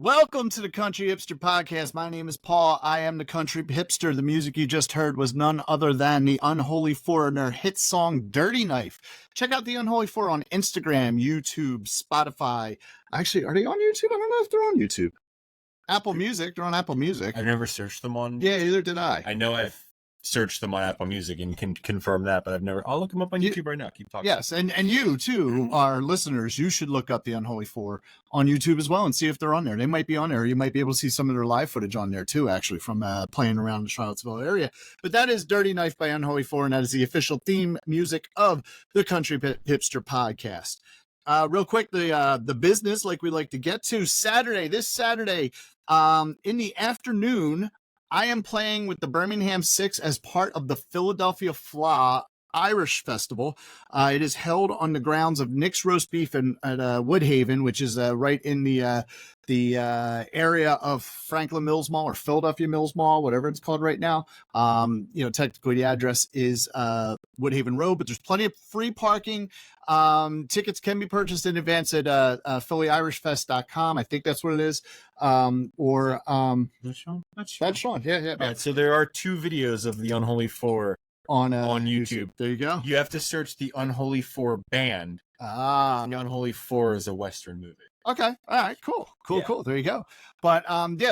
Welcome to the Country Hipster Podcast. My name is Paul. I am the Country Hipster. The music you just heard was none other than the Unholy Foreigner hit song Dirty Knife. Check out the Unholy Four on Instagram, YouTube, Spotify. Actually, are they on YouTube? I don't know if they're on YouTube. Apple Music. They're on Apple Music. I've never searched them on. Yeah, either did I. I know I've searched them on Apple Music and can confirm that, but I've never. I'll look them up on YouTube right now. Keep talking. Yes, and you too, our listeners, you should look up the Unholy Four on YouTube as well and see if they're on there. They might be on there. You might be able to see some of their live footage on there too, actually, from playing around the Charlottesville area. But that is Dirty Knife by Unholy Four, and that is the official theme music of the Country Hipster Podcast. Real quick, the business, like we like to get to, this Saturday, in the afternoon, I am playing with the Birmingham Six as part of the Philadelphia Fla Irish Festival. It is held on the grounds of Nick's Roast Beef at Woodhaven, which is right in the area of Franklin Mills Mall or Philadelphia Mills Mall, whatever it's called right now. Technically the address is Woodhaven Road, but there's plenty of free parking. Tickets can be purchased in advance at phillyirishfest.com. I think that's what it is. That's Sean. Yeah. All right, so there are two videos of the Unholy Four on YouTube. There you go. You have to search the Unholy Four band. The Unholy Four is a Western movie. Okay. All right. Cool. There you go. But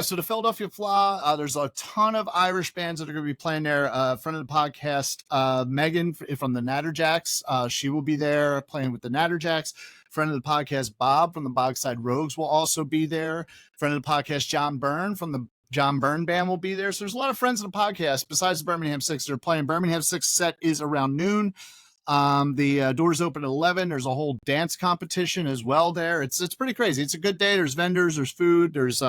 so the Philadelphia Fla, there's a ton of Irish bands that are going to be playing there. Friend of the podcast, Megan from the Natterjacks, she will be there playing with the Natterjacks. Friend of the podcast, Bob from the Bogside Rogues will also be there. Friend of the podcast, John Byrne from the John Byrne Band will be there. So there's a lot of friends of the podcast besides the Birmingham Six that are playing. Birmingham Six set is around noon. The doors open at 11. There's a whole dance competition as well there. It's pretty crazy. It's a good day. There's vendors, there's food, there's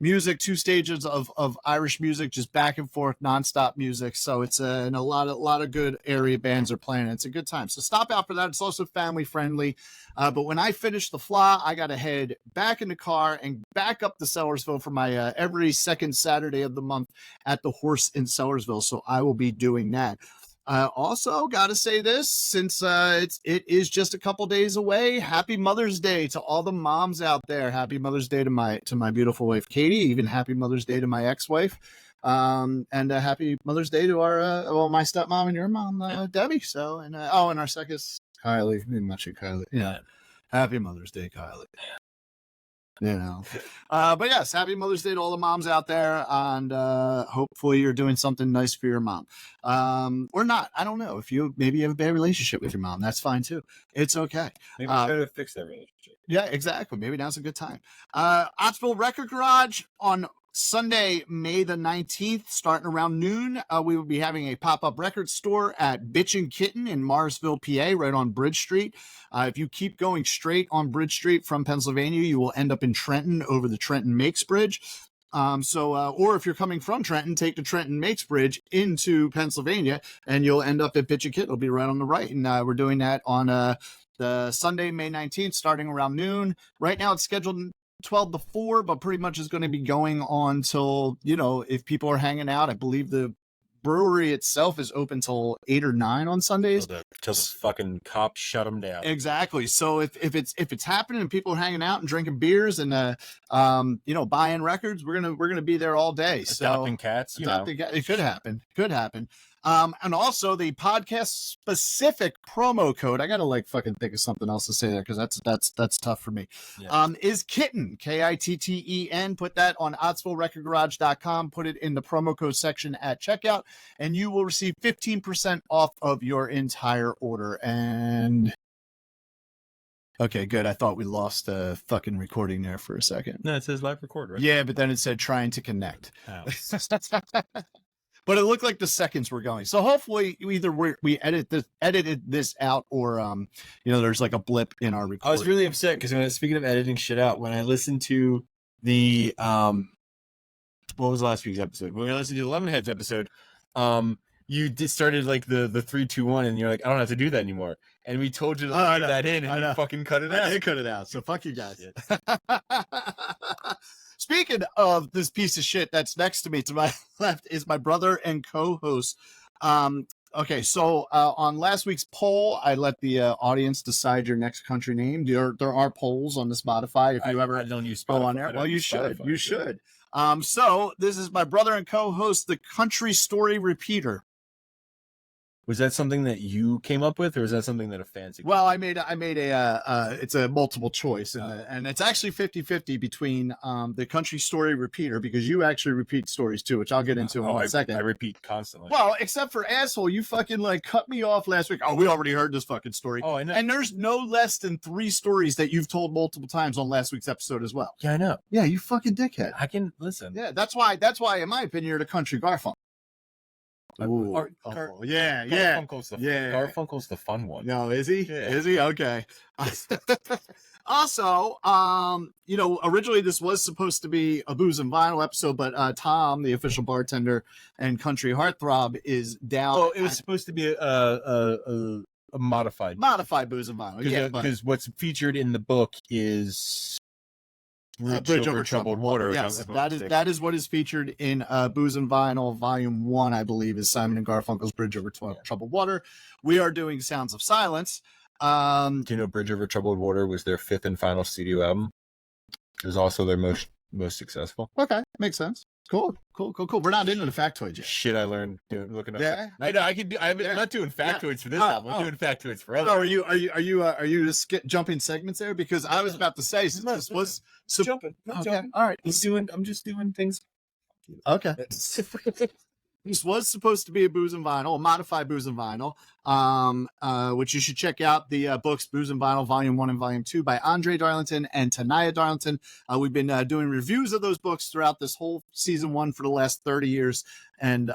music, 2 stages of Irish music, just back and forth, nonstop music. So it's and a lot of good area bands are playing. It's a good time. So stop out for that. It's also family friendly. But when I finish the Fla, I got to head back in the car and back up to Sellersville for my every second Saturday of the month at the Horse in Sellersville. So I will be doing that. Also, got to say this, since it is just a couple days away. Happy Mother's Day to all the moms out there. Happy Mother's Day to my beautiful wife Katie. Even happy Mother's Day to my ex-wife. And happy Mother's Day to our my stepmom and your mom Debbie. So and our second Kylie. Maybe not you, Kylie. Yeah. Happy Mother's Day, Kylie. But yes, happy Mother's Day to all the moms out there, and hopefully you're doing something nice for your mom, or not. I don't know. If you have a bad relationship with your mom, that's fine too. It's okay. Maybe try to fix that relationship. Yeah, exactly. Maybe now's a good time. Ottsville Record Garage on Sunday, May the 19th, starting around noon. We will be having a pop-up record store at Bitch and Kitten in Morrisville, PA, right on Bridge Street. If you keep going straight on Bridge Street from Pennsylvania, you will end up in Trenton over the Trenton Makes Bridge. Or if you're coming from Trenton, take the Trenton Makes Bridge into Pennsylvania, and you'll end up at Bitch and Kitten. It'll be right on the right, and we're doing that on the Sunday, May 19th, starting around noon. Right now, it's scheduled 12 to 4, but pretty much is going to be going on till, if people are hanging out. I believe the brewery itself is open till 8 or 9 on Sundays. Till the fucking cops shut them down. Exactly. So if it's happening and people are hanging out and drinking beers and buying records, we're gonna be there all day. Adopting cats, it could happen. And also the podcast specific promo code, I gotta fucking think of something else to say there, because that's tough for me. Yeah. Is Kitten, Kitten. Put that on OttsvilleRecordGarage.com. Put it in the promo code section at checkout, and you will receive 15% off of your entire order. And okay, good. I thought we lost the fucking recording there for a second. No, it says live record, right? Yeah, but then it said trying to connect. Oh. But it looked like the seconds were going. So hopefully either we edited this out, or there's like a blip in our recording. I was really upset because speaking of editing shit out, when I listened to the what was last week's episode? When I listened to the Lemonheads episode, you started like the 3, 2, 1, and you're like, I don't have to do that anymore. And we told you to leave that in, and you fucking cut it out. I cut it out. So fuck you guys. Speaking of this piece of shit that's next to me, to my left is my brother and co-host, Okay, so on last week's poll, I let the audience decide your next country name. There are polls on the Spotify. If you ever I don't use go Spotify. on there, I don't well, you use should. Spotify, You so- should. So this is my brother and co-host, the Country Story Repeater. Was that something that you came up with, or is that something that a fan suggested? Well, I made it's a multiple choice, and it's actually 50-50 between the Country Story Repeater, because you actually repeat stories too, which I'll get into in 1 second. I repeat constantly. Well, except for asshole, you fucking like cut me off last week. Oh, we already heard this fucking story. Oh, I know. And there's no less than 3 stories that you've told multiple times on last week's episode as well. Yeah, I know. Yeah, you fucking dickhead. I can listen. Yeah, that's why, in my opinion, you're the country Garfunkel. Ooh, yeah. Garfunkel's the fun one. No, is he? Yeah. Is he? Okay. Also, originally this was supposed to be a Booze and Vinyl episode, but Tom, the official bartender and country heartthrob, is down. Oh, it was supposed to be a modified Booze and Vinyl. Yeah, because what's featured in the book is Bridge Over Troubled Water. Yes, that is what is featured in Booze and Vinyl Volume 1, I believe, is Simon and Garfunkel's Bridge Over Troubled Water. We are doing Sounds of Silence. Do you know Bridge Over Troubled Water was their 5th and final studio album? It was also their most successful. Okay, makes sense. Cool. We're not into the factoids yet. Shit, I learned looking up. Yeah, I know. I'm not doing factoids for this album. I'm doing factoids for other. Are you just jumping segments there? Because I was about to say this was jumping. Jumping. All right, I'm just doing things. Okay. This was supposed to be a Booze and Vinyl, a modified Booze and Vinyl, which you should check out the books Booze and Vinyl Volume 1 and Volume 2 by Andre Darlington and Tanaya Darlington. We've been doing reviews of those books throughout this whole season 1 for the last 30 years. And,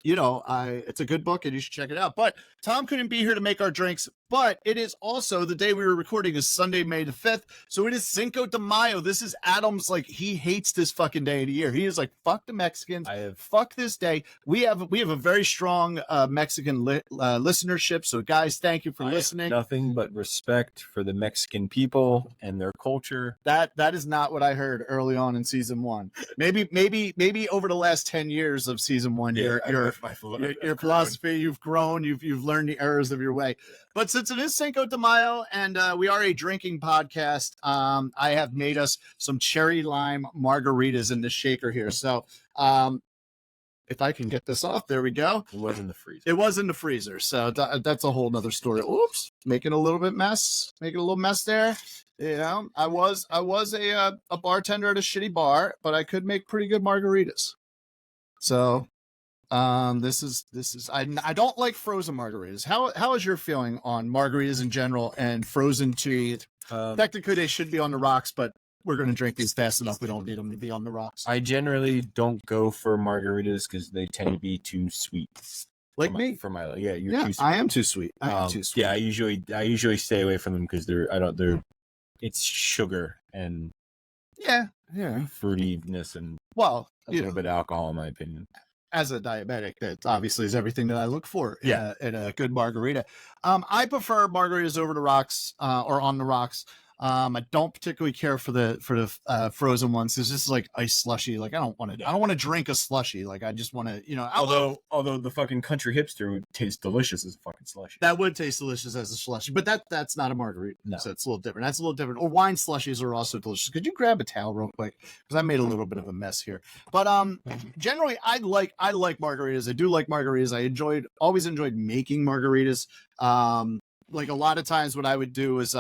it's a good book and you should check it out. But Tom couldn't be here to make our drinks, but it is also the day we were recording is Sunday, May the 5th. So it is Cinco de Mayo. This is Adam's, like, he hates this fucking day of the year. He is like, fuck the Mexicans. Fuck this day. We have a very strong Mexican listenership. So guys, thank you for listening. Nothing but respect for the Mexican people and their culture. That is not what I heard early on in season 1. Maybe over the last 10 years of season 1, your philosophy, you've grown, you've learned the errors of your way. But since it is Cinco de Mayo and we are a drinking podcast, I have made us some cherry lime margaritas in this shaker here. So if I can get this off, there we go. It was in the freezer. It was in the freezer. So that's a whole nother story. Oops, making a little mess there. You know, I was a bartender at a shitty bar, but I could make pretty good margaritas. So this is I don't like frozen margaritas. How is your feeling on margaritas in general and frozen tea? Technically they should be on the rocks, but we're going to drink these fast enough. We don't need them to be on the rocks. I generally don't go for margaritas because they tend to be too sweet. Like me. Too sweet. I am too sweet. Yeah, I usually stay away from them because it's sugar and fruitiness and a little bit of alcohol in my opinion. As a diabetic, that obviously is everything that I look for in a good margarita. I prefer margaritas over the rocks or on the rocks. I don't particularly care for the frozen ones. It's just like ice slushy. Like I don't want to drink a slushy. Like I just want to, although the fucking country hipster would taste delicious as a fucking slushy. That would taste delicious as a slushy, but that's not a margarita. No. So it's a little different. That's a little different. Or wine slushies are also delicious. Could you grab a towel real quick? Because I made a little bit of a mess here. But generally I like margaritas. I do like margaritas. I always enjoyed making margaritas. Like a lot of times what I would do is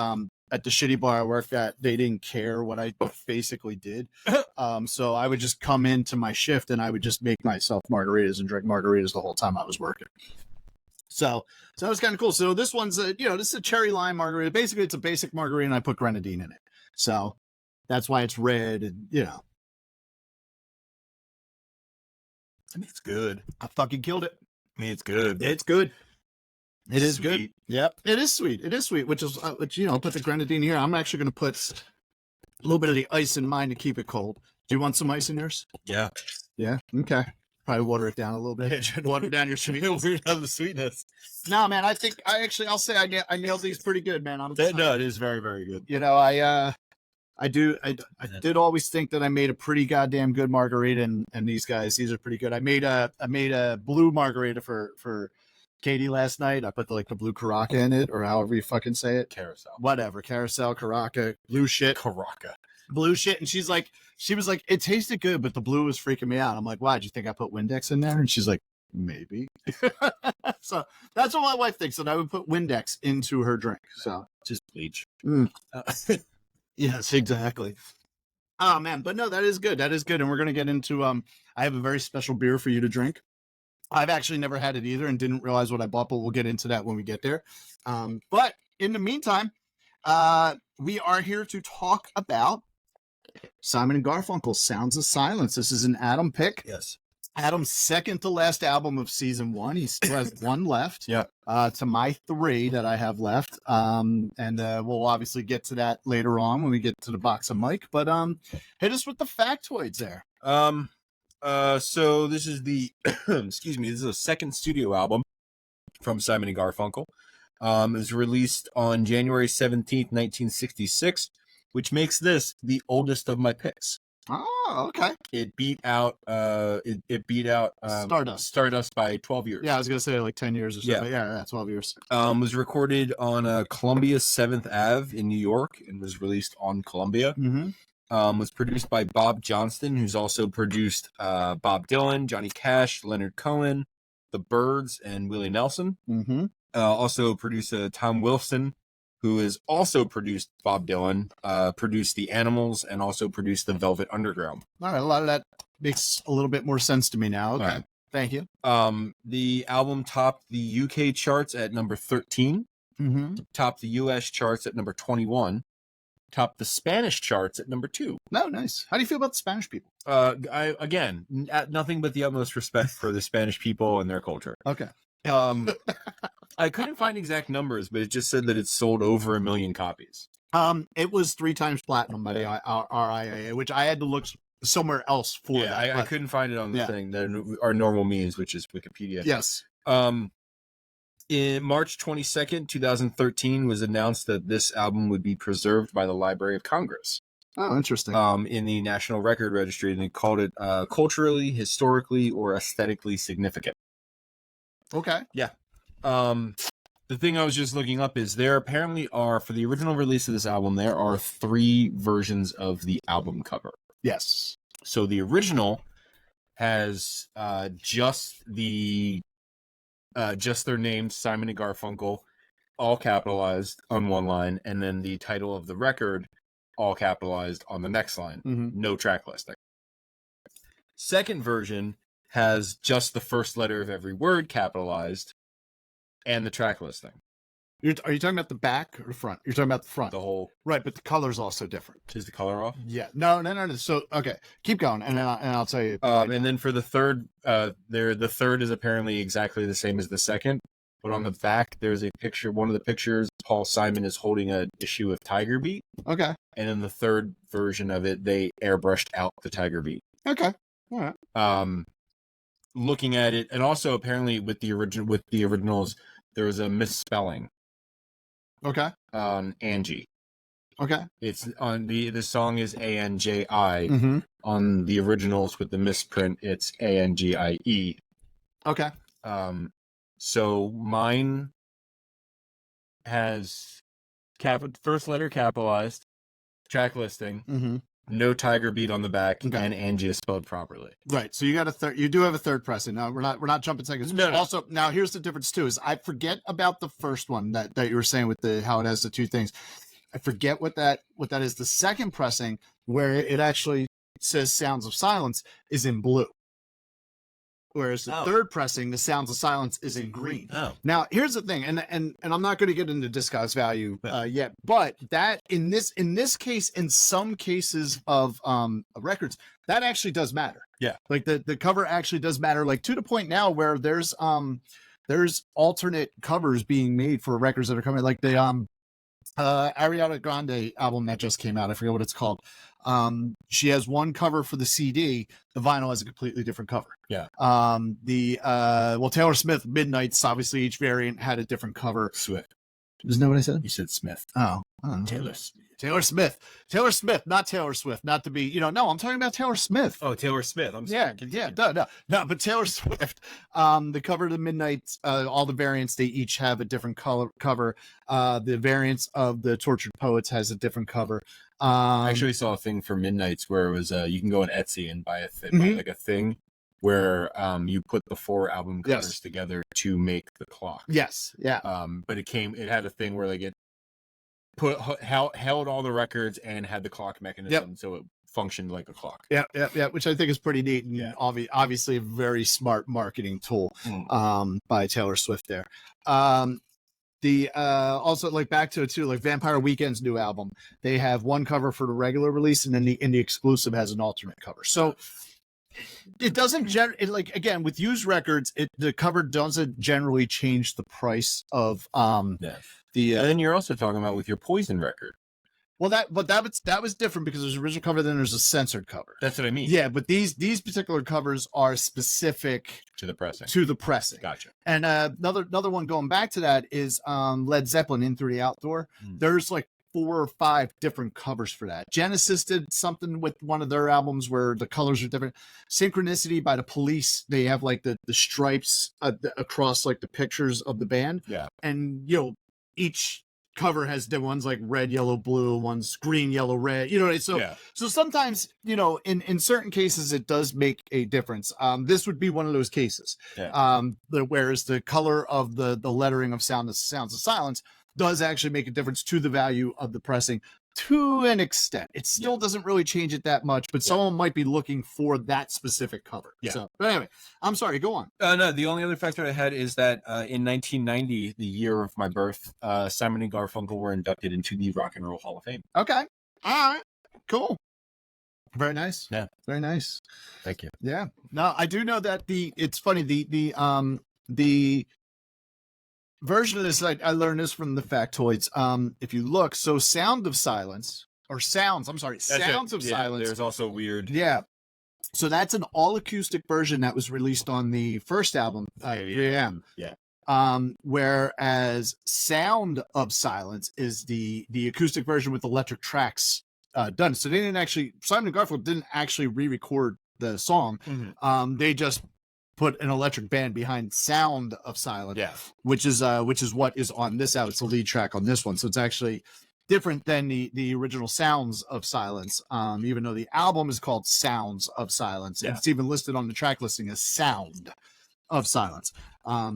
at the shitty bar I worked at, they didn't care what I basically did. So I would just come into my shift and I would just make myself margaritas and drink margaritas the whole time I was working. So that was kind of cool. So this one's this is a cherry lime margarita. Basically it's a basic margarita and I put grenadine in it. So that's why it's red and I mean, it's good. I fucking killed it. I mean, it's good. It's good. It is Sweet. good. Yep. It is sweet. Which is, put the grenadine here. I'm actually going to put a little bit of the ice in mine to keep it cold. Do you want some ice in yours? Yeah. Yeah. Okay. Probably water it down a little bit. Water down your sweetness. Weird on the sweetness. No, man, I'll say I nailed these pretty good, man. No, it is very, very good. I did always think that I made a pretty goddamn good margarita and these are pretty good. I made a blue margarita for Katie last night. I put the blue Caraca in it, or however you fucking say it. Carousel. Whatever. Carousel, Caraca, blue shit. Caraca. Blue shit. And she was like, it tasted good, but the blue was freaking me out. I'm like, why? Did you think I put Windex in there? And she's like, maybe. So that's what my wife thinks, that I would put Windex into her drink. So Just bleach. yes, exactly. Oh man, but no, that is good. That is good. And we're gonna get into I have a very special beer for you to drink. I've actually never had it either and didn't realize what I bought, but we'll get into that when we get there. But in the meantime, we are here to talk about Simon and Garfunkel's Sounds of Silence. This is an Adam pick. Yes. Adam's second to last album of season 1. He still has one left. Yeah. To my 3 that I have left. And we'll obviously get to that later on when we get to the box of Mike. But hit us with the factoids there. So this is the excuse me, this is a second studio album from Simon and Garfunkel. It was released on January 17th, 1966, which makes this the oldest of my picks. Oh, okay. It beat out Stardust by 12 years. Yeah, I was gonna say 10 years or so. Yeah. Yeah, 12 years. Was recorded on Columbia 7th Ave in New York and was released on Columbia. Mm-hmm. Was produced by Bob Johnston, who's also produced Bob Dylan, Johnny Cash, Leonard Cohen, The Byrds, and Willie Nelson. Mm-hmm. Also produced Tom Wilson, who has also produced Bob Dylan, produced The Animals, and also produced The Velvet Underground. All right, a lot of that makes a little bit more sense to me now. Okay, right. Thank you. The album topped the UK charts at number 13, topped the US charts at number 21, topped the Spanish charts at number 2. No, nice. How do you feel about the Spanish people? Nothing but the utmost respect for the Spanish people and their culture. Okay. I couldn't find exact numbers, but it just said that it sold over 1 million copies. It was 3 times platinum by the RIAA, which I had to look somewhere else for. Yeah, I couldn't find it on the thing that our normal means, which is Wikipedia. Yes. In March 22nd, 2013, was announced that this album would be preserved by the Library of Congress. Oh, interesting. In the National Record Registry, and they called it culturally, historically, or aesthetically significant. Okay. Yeah. The thing I was just looking up is there apparently are, for the original release of this album, there are 3 versions of the album cover. Yes. So the original has just their names, Simon and Garfunkel, all capitalized on one line, and then the title of the record, all capitalized on the next line. Mm-hmm. No track listing. Second version has just the first letter of every word capitalized and the track listing. Are you talking about the back or the front? You're talking about the front. The whole. Right, but the color's also different. Is the color off? Yeah. No. So, okay. Keep going, and I'll tell you. And then for the third, the third is apparently exactly the same as the second, but on the back there's a picture. One of the pictures, Paul Simon is holding an issue of Tiger Beat. Okay. And in the third version of it, they airbrushed out the Tiger Beat. Okay. All right. Looking at it, and also apparently with the originals, there was a misspelling. Okay. On Angie. Okay. It's on the song is ANJI. Mm-hmm. On the originals with the misprint, it's ANGIE. Okay. So mine has first letter capitalized, track listing, no Tiger Beat on the back, and Angie is spelled properly. Right. So you got a third. You do have a third pressing. Now we're not jumping seconds. No. Also, now here's the difference too. Is I forget about the first one that you were saying with how it has the 2 things. I forget what that is. The second pressing, where it actually says "Sounds of Silence," is in blue. Whereas the third pressing, the Sounds of Silence, is in green. Oh. Now, here's the thing, and I'm not going to get into disguise value yet, but that in this case, in some cases of records, that actually does matter. Yeah. Like the cover actually does matter, like to the point now where there's alternate covers being made for records that are coming, like the Ariana Grande album that just came out. I forget what it's called. She has one cover for the CD. The vinyl has a completely different cover. Yeah. Taylor Smith Midnight's, obviously each variant had a different cover. Swift. Isn't that what I said? You said Smith. Oh, Taylor Smith, not Taylor Swift. Not to be, no, I'm talking about Taylor Smith. Oh, Taylor Smith. No, but Taylor Swift. The cover of the Midnight, all the variants, they each have a different color cover. The variants of the Tortured Poets has a different cover. I actually saw a thing for Midnights where it was you can go on Etsy and buy like a thing where you put the 4 album covers together to make the clock. Yes, yeah. But it had a thing where like it held all the records and had the clock mechanism, so it functioned like a clock. Yeah, which I think is pretty neat and obviously a very smart marketing tool by Taylor Swift there. The also like back to it too, like Vampire Weekend's new album, they have one cover for the regular release and then the indie exclusive has an alternate cover. So it doesn't like, again, with used records, the cover doesn't generally change the price of and then you're also talking about with your Poison record. Well, that was different because there's an original cover, then there's a censored cover. That's what I mean. Yeah, but these particular covers are specific to the pressing. Gotcha. And another one going back to that is Led Zeppelin, In Through the Outdoor. There's like 4 or 5 different covers for that. Genesis did something with one of their albums where the colors are different. Synchronicity by the Police, they have like the stripes across like the pictures of the band. Yeah. And each cover has the ones like red, yellow, blue, one's green, yellow, red, so sometimes in certain cases it does make a difference. This would be one of those cases. Whereas the color of the lettering of Sounds of Silence does actually make a difference to the value of the pressing to an extent. It still doesn't really change it that much, but someone might be looking for that specific cover. So, but anyway, I'm sorry, go on. No, the only other factor I had is that in 1990, the year of my birth, Simon and Garfunkel were inducted into the Rock and Roll Hall of Fame. Okay. All right. Cool. Very nice. Yeah. Very nice. Thank you. Yeah. No, I do know that it's funny, the version of this, I learned this from the factoids. If you look, so Sounds of Silence, There's also Weird. Yeah. So that's an all acoustic version that was released on the first album, 3AM. Yeah. Whereas Sound of Silence is the acoustic version with electric tracks done. So they didn't actually, Simon and Garfunkel didn't actually re-record the song. They just put an electric band behind Sound of Silence, which is what is on this album. It's the lead track on this one, so it's actually different than the original Sounds of Silence. Even though the album is called Sounds of Silence, it's even listed on the track listing as Sound of Silence.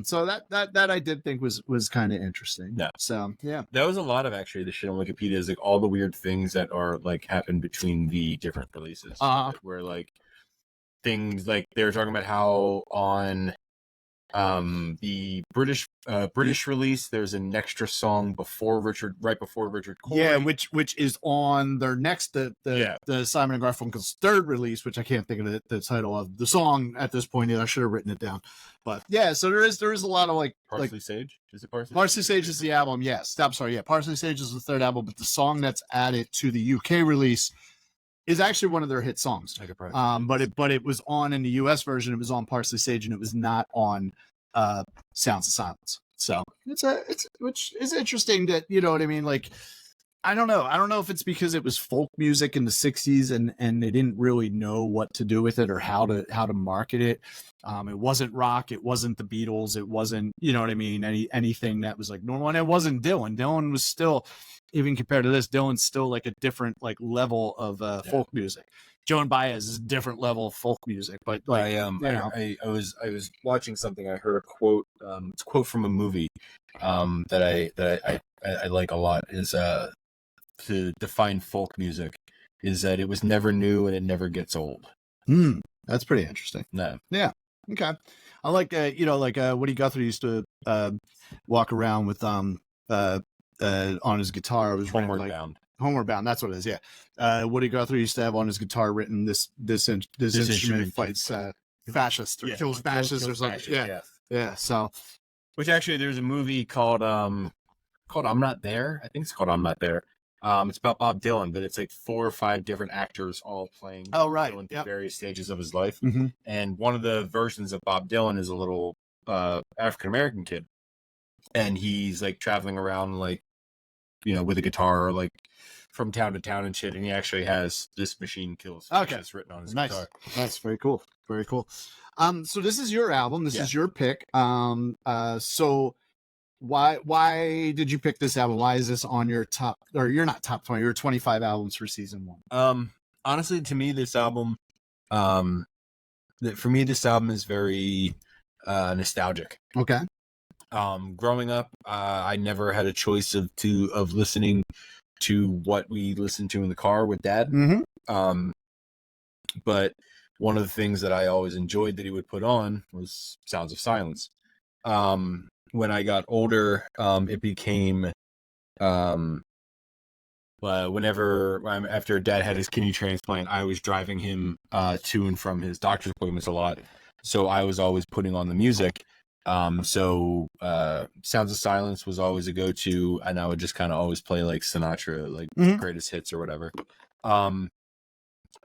So that I did think was kind of interesting. Yeah. So yeah, that was a lot of actually the shit on Wikipedia is like all the weird things that are like happen between the different releases, where like things like they were talking about how on the British release there's an extra song right before Richard Cory. Yeah, which is on their next the Simon and Garfunkel's third release, which I can't think of the title of the song at this point. I should have written it down. But yeah, so there is a lot of like Parsley Sage. Is it Parsley? Parsley Sage is the album. Yes. I'm sorry. Yeah, Parsley Sage is the third album, but the song that's added to the UK release is actually one of their hit songs. But it was on in the US version. It was on Parsley Sage, and it was not on Sounds of Silence. So which is interesting that, you know what I mean? Like, I don't know if it's because it was folk music in the 60s and they didn't really know what to do with it or how to market it. It wasn't rock, it wasn't the Beatles, it wasn't, you know what I mean, anything that was like normal. And it wasn't Dylan. Dylan was still, even compared to this, Dylan's still like a different like level of folk music. Joan Baez is a different level of folk music, but like I was watching something. I heard a quote. It's a quote from a movie that I like a lot. Is to define folk music is that it was never new and it never gets old. That's pretty interesting. No. Yeah. Okay. I like Woody Guthrie used to walk around with on his guitar. It was Homeward Bound. Homeward Bound, that's what it is. Yeah, Woody Guthrie used to have on his guitar written this instrument fights fascists or kills fascists or something. Yeah. So, which actually, there's a movie called I'm Not There. I think it's called I'm Not There. It's about Bob Dylan, but it's like 4 or 5 different actors all playing. Oh, right. Dylan through various stages of his life, and one of the versions of Bob Dylan is a little African American kid. and he's like traveling around like, you know, with a guitar, like from town to town and shit. And he actually has "This Machine Kills" that's written on his guitar. Nice, very cool, very cool. So this is your album. This is your pick. So why did you pick this album? Why is this on your top, or you're not top 20, you're 25 albums for season 1? Honestly, to me, this album, for me, this album is very nostalgic. Okay. Growing up, I never had a choice of listening to what we listened to in the car with Dad. Mm-hmm. But one of the things that I always enjoyed that he would put on was Sounds of Silence. When I got older, it became after Dad had his kidney transplant, I was driving him to and from his doctor's appointments a lot, so I was always putting on the music. So Sounds of Silence was always a go-to, and I would just kind of always play like Sinatra, like greatest hits or whatever.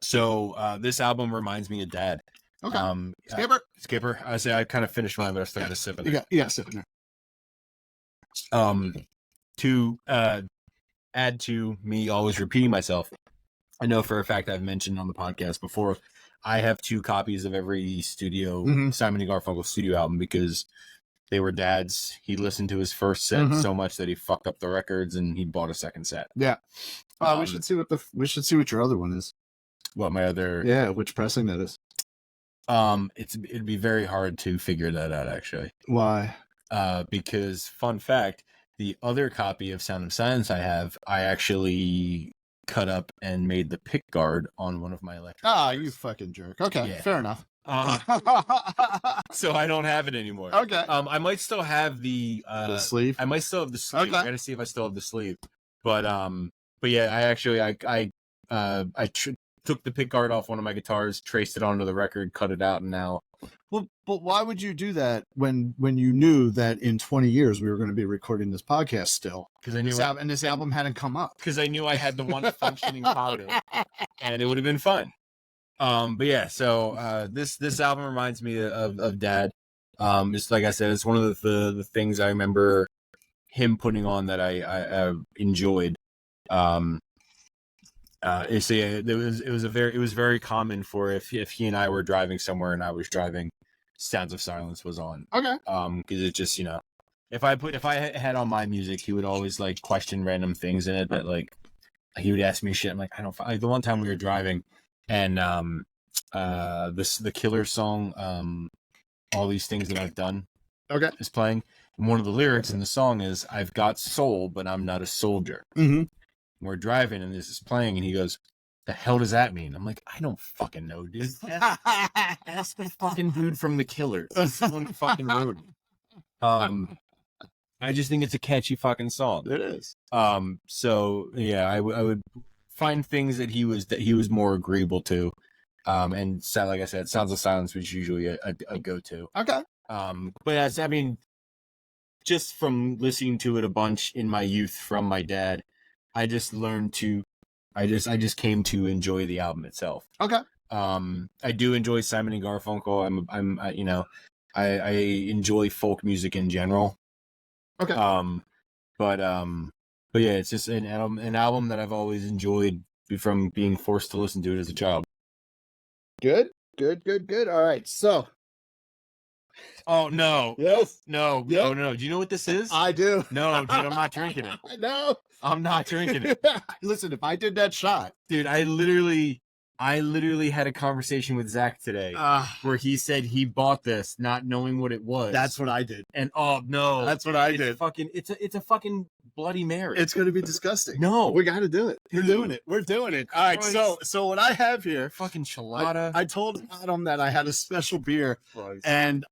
So this album reminds me of Dad. Okay. Skipper. I say I kind of finished mine, but I started to sip it. Yeah, sip in there. To add to me always repeating myself, I know for a fact I've mentioned on the podcast before, I have 2 copies of every studio Simon and Garfunkel studio album because they were Dad's. He listened to his first set so much that he fucked up the records and he bought a second set. Yeah. We should see what your other one is. What my other? Yeah, which pressing that is. It'd be very hard to figure that out actually. Why? Because fun fact, the other copy of Sound of Silence I actually cut up and made the pick guard on one of my electric guitars. You fucking jerk. Okay, fair enough. So I don't have it anymore. Okay. I might still have the sleeve. I might still have the sleeve. Okay. I gotta see if I still have the sleeve. But yeah, I actually took the pick guard off one of my guitars, traced it onto the record, cut it out, and now. Well, but why would you do that when you knew that in 20 years we were going to be recording this podcast still? Because I knew this album hadn't come up. Because I knew I had the one functioning powder, and it would have been fun. But yeah, so this album reminds me of Dad. Just like I said, it's one of the things I remember him putting on that I enjoyed. It was very common for if he and I were driving somewhere and I was driving, Sounds of Silence was on. Okay. Because it just, you know, if I had on my music, he would always like question random things in it that like he would ask me shit. I'm like, I don't. Like, the one time we were driving, and the Killer song, All These Things That I've Done, is playing, and one of the lyrics in the song is, "I've got soul, but I'm not a soldier." Mm-hmm. We're driving and this is playing and he goes, "The hell does that mean?" I'm like, I don't fucking know, dude. Ask the fucking dude from the Killers. On the fucking road. I just think it's a catchy fucking song. It is. So yeah, I would find things that he was more agreeable to. And so, like I said, Sounds of Silence was usually a go-to. Okay. But I mean, just from listening to it a bunch in my youth from my dad, I just learned to, I just came to enjoy the album itself. Okay. I do enjoy Simon and Garfunkel. I enjoy folk music in general. Okay. But yeah, it's just an album that I've always enjoyed from being forced to listen to it as a child. Good. All right. So. Oh no. Yes. No. Yep. Oh no. Do you know what this is? I do. No, dude, I'm not drinking it. I know. I'm not drinking it. Listen, if I did that shot, dude, I literally had a conversation with Zach today where he said he bought this not knowing what it was. That's what I did. And oh no, that's what I did. It's a fucking Bloody Mary. It's going to be disgusting. No, we got to do it. We're doing it. We're doing it. All right. Christ. So what I have here, fucking Chelada. I told Adam that I had a special beer, Christ. And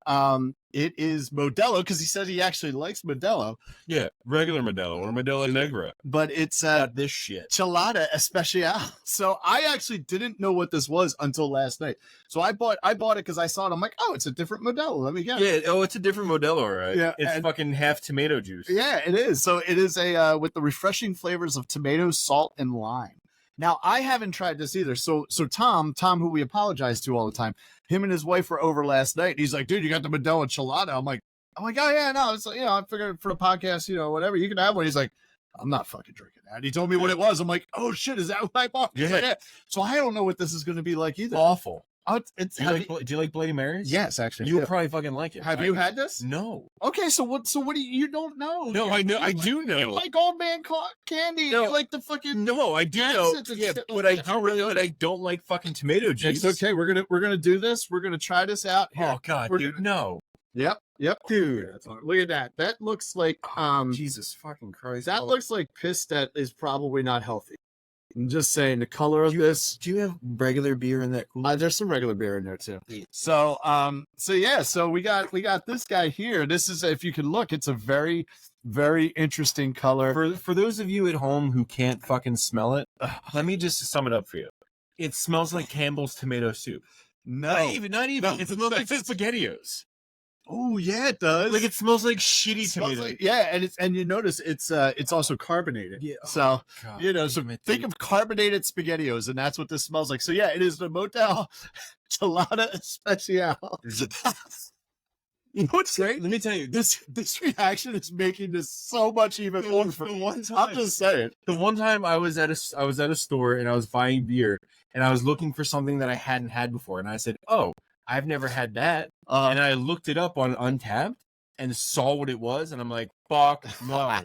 it is Modelo because he said he actually likes Modelo. Yeah, regular Modelo or Modelo Negra. But it's not this shit. Chelada Especial. So I actually didn't know what this was until last night. So I bought it because I saw it. I'm like, oh, it's a different Modelo. Let me get it. Yeah. Oh, it's a different Modelo, right? Yeah. It's fucking half tomato juice. Yeah, it is. So it is a with the refreshing flavors of tomato, salt, and lime. Now, I haven't tried this either. So Tom, who we apologize to all the time, him and his wife were over last night. And he's like, dude, you got the Modelo Chelada. I'm like, I'm like, oh yeah, no, it's like, I figured for the podcast, whatever, you can have one. He's like, I'm not fucking drinking that. He told me what it was. I'm like, oh shit, is that what I bought? He's like, yeah. So I don't know what this is going to be like either. Awful. Oh, Do you like Bloody Marys? Yes, actually. You'll probably fucking like it. Have you had this? No. Okay, so what do you don't know? No, I know. I do know. You like old man candy. No. You like the fucking. No, I do know. Yeah, but I don't like fucking tomato juice. It's okay. We're gonna do this. We're gonna try this out. Here. Oh god, dude, no. Yep, dude. Look at that. That looks like Jesus fucking Christ. That looks like piss that is probably not healthy. I'm just saying the color of this. Do you have regular beer in that cooler? There's some regular beer in there too. So so we got this guy here. This is, if you can look, it's a very, very interesting color. For those of you at home who can't fucking smell it, let me just sum it up for you. It smells like Campbell's tomato soup. Not even. No. It's SpaghettiOs. Oh yeah, it does. Like it smells like shitty tomato. And you notice it's also carbonated. Yeah. So God, so think of carbonated SpaghettiOs, and that's what this smells like. So yeah, it is the Motel Chelada Especial. What's great? Let me tell you, this reaction is making this so much even more. I'm just saying. The one time I was at a store and I was buying beer and I was looking for something that I hadn't had before, and I said, "Oh, I've never had that." And I looked it up on Untappd and saw what it was, and I'm like, "Fuck no!"